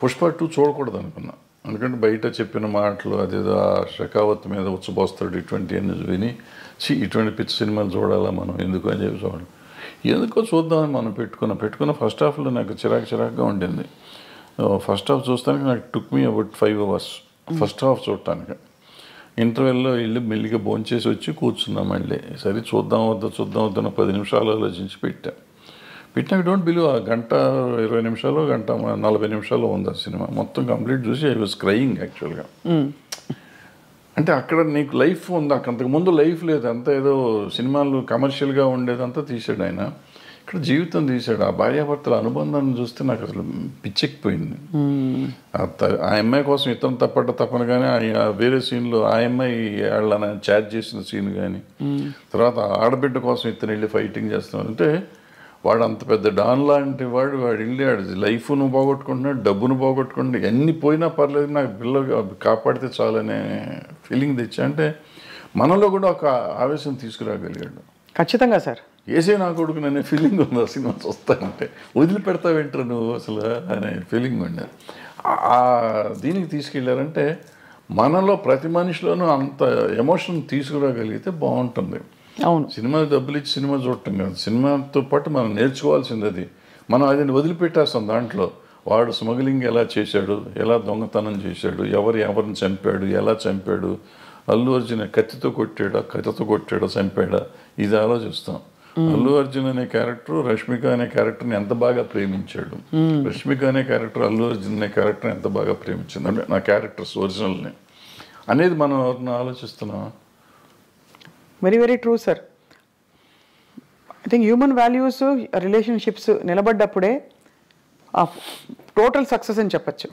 S3: పుష్ప 2 చూడకూడదు అనుకున్నా. ఎందుకంటే బయట చెప్పిన మాటలు అదేదో షెకావత్ మీద ఉచ్చబోస్తాడు ఇటువంటి అన్ని విని ఇటువంటి పిచ్చి సినిమాలు చూడాలా మనం ఎందుకు అని చెప్పి చూడండి. ఎందుకో చూద్దామని మనం పెట్టుకున్న ఫస్ట్ హాఫ్లో నాకు చిరాకుగా ఉండింది. ఫస్ట్ హాఫ్ చూస్తానికి నాకు took me about 5 hours first half చూడటానికి. ఇంటర్వెల్లో వెళ్ళి మెల్లిగా భోంచేసి వచ్చి కూర్చున్నాం. మళ్ళీ సరే చూద్దాం వద్దా 10 నిమిషాలు ఆలోచించి పెట్టినాక డోంట్ బిలీవ్ ఆ గంట 20 నిమిషాలు గంట 40 నిమిషాలు ఉంది ఆ సినిమా మొత్తం కంప్లీట్ చూసి ఐ వాజ్ క్రయింగ్ యాక్చువల్గా. అంటే అక్కడ నీకు లైఫ్ ఉంది, అంతకుముందు లైఫ్ లేదు, అంతా ఏదో సినిమాలు కమర్షియల్గా ఉండేదంతా తీసాడు ఆయన. ఇక్కడ జీవితం తీశాడు. ఆ భార్యాభర్తల అనుబంధాన్ని చూస్తే నాకు అసలు పిచ్చెక్కిపోయింది. ఆ అమ్మాయి కోసం ఇతను తప్పన కానీ వేరే సీన్లో ఆ అమ్మాయి వాళ్ళని చాట్ చేసిన సీన్ కానీ, తర్వాత ఆడబిడ్డ కోసం ఇతను వెళ్ళి ఫైటింగ్ చేస్తున్నాడు. అంటే వాడు అంత పెద్ద డాన్ లాంటి వాడు వెళ్ళి లైఫ్ను పోగొట్టుకుంటున్నాడు, డబ్బును పోగొట్టుకుంటున్నాడు, ఎన్ని పోయినా పర్లేదు నాకు పిల్లలు కాపాడితే చాలనే ఫీలింగ్ తెచ్చా. అంటే మనలో కూడా ఒక ఆవేశం తీసుకురాగలిగాడు.
S2: ఖచ్చితంగా సార్.
S3: ఏసే నా కొడుకు అనే ఫీలింగ్ ఉంది ఆ సినిమా చూస్తానంటే. వదిలిపెడతావేంటారు నువ్వు అసలు అనే ఫీలింగ్ ఉండే. దీనికి తీసుకెళ్ళారంటే మనలో ప్రతి మనిషిలోనూ అంత ఎమోషన్ తీసుకురాగలిగితే బాగుంటుంది.
S2: అవును,
S3: సినిమా డబ్బులు ఇచ్చి సినిమా చూడటం కాదు, సినిమాతో పాటు మనం నేర్చుకోవాల్సింది అది. మనం అది వదిలిపెట్టేస్తాం. దాంట్లో వాడు స్మగ్లింగ్ ఎలా చేశాడు, ఎలా దొంగతనం చేశాడు, ఎవరిని చంపాడు, ఎలా చంపాడు, అల్లు అర్జున్ కత్తితో కొట్టాడా చంపాడా, ఇది ఆలోచిస్తాం. అల్లు అర్జున్ అనే క్యారెక్టర్ రష్మిక అనే క్యారెక్టర్ని ఎంత బాగా ప్రేమించాడు, రష్మిక అనే క్యారెక్టర్ అల్లు అర్జున్ అనే క్యారెక్టర్ని ఎంత బాగా ప్రేమించింది, అంటే నా క్యారెక్టర్స్ ఒరిజినల్ని అనేది మనం ఎవరిని ఆలోచిస్తున్నాం.
S2: Very very true sir. I think human values relationships నిలబడ్డప్పుడే టోటల్ సక్సెస్ అని చెప్పచ్చు.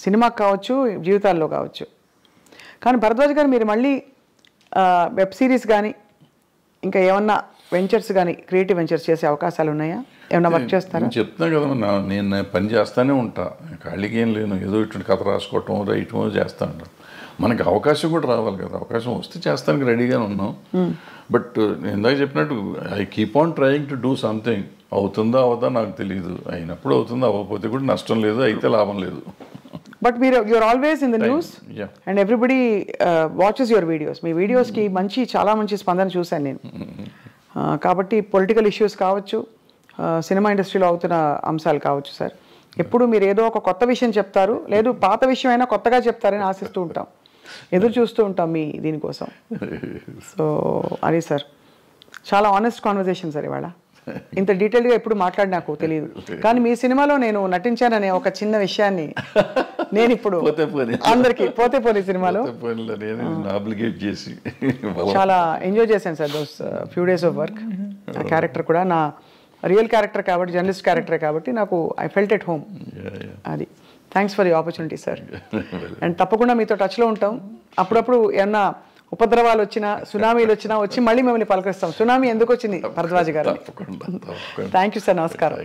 S2: సినిమాకి కావచ్చు, జీవితాల్లో కావచ్చు. కానీ భరద్వాజ్ గారు మీరు మళ్ళీ వెబ్ సిరీస్ కానీ ఇంకా ఏమన్నా వెంచర్స్ కానీ క్రియేటివ్ వెంచర్స్ చేసే అవకాశాలు ఉన్నాయా? ఏమన్నా వర్క్ చేస్తారా?
S3: చెప్తున్నా కదా, నేను పని చేస్తానే ఉంటా, ఖాళీగా ఏం లేను. ఏదో ఇటువంటి కథ రాసుకోవటం రైటమో చేస్తా ఉంటాను. మనకి అవకాశం కూడా రావాలి కదా, అవకాశం వస్తే చేస్తానికి రెడీగానే ఉన్నాం. బట్ నేను ఇందాక చెప్పినట్టు I keep on trying to do something. అవుతుందా అవదా నాకు తెలియదు, అయినప్పుడు అవుతుందా, అవ్వకపోతే కూడా నష్టం లేదు, అయితే లాభం లేదు.
S2: But you're always in the news and everybody watches your videos. మీ వీడియోస్కి చాలా మంచి స్పందన చూశాను నేను. కాబట్టి పొలిటికల్ ఇష్యూస్ కావచ్చు, సినిమా ఇండస్ట్రీలో అవుతున్న అంశాలు కావచ్చు సార్, ఎప్పుడు మీరు ఏదో ఒక కొత్త విషయం చెప్తారు, లేదు పాత విషయం అయినా కొత్తగా చెప్తారని ఆశిస్తూ ఉంటాం, ఎదురు చూస్తూ ఉంటాం మీ దీనికోసం. సో అది సార్, చాలా ఆనెస్ట్ కాన్వర్జేషన్ సార్ ఇవాళ. ఇంత డీటెయిల్గా ఎప్పుడు మాట్లాడి నాకు తెలియదు. కానీ మీ సినిమాలో నేను నటించాననే ఒక చిన్న విషయాన్ని నేను ఇప్పుడు అందరికి పోతే సినిమాలో చాలా ఎంజాయ్ చేశాను sir. Those few days of work. ఆ క్యారెక్టర్ కూడా నా రియల్ క్యారెక్టర్ కాబట్టి, జర్నలిస్ట్ క్యారెక్టర్ కాబట్టి నాకు ఐ ఫెల్ట్ ఎట్ హోమ్. అది thanks for the opportunity sir. And తప్పకుండా మీతో టచ్లో ఉంటాం. అప్పుడప్పుడు ఏమన్నా ఉపద్రవాలు వచ్చినా, సునామీలు వచ్చినా వచ్చి మళ్ళీ మిమ్మల్ని పలకరిస్తాం. సునామీ ఎందుకు వచ్చింది భరద్వాజ్ గారు? Thank you sir. నమస్కారం.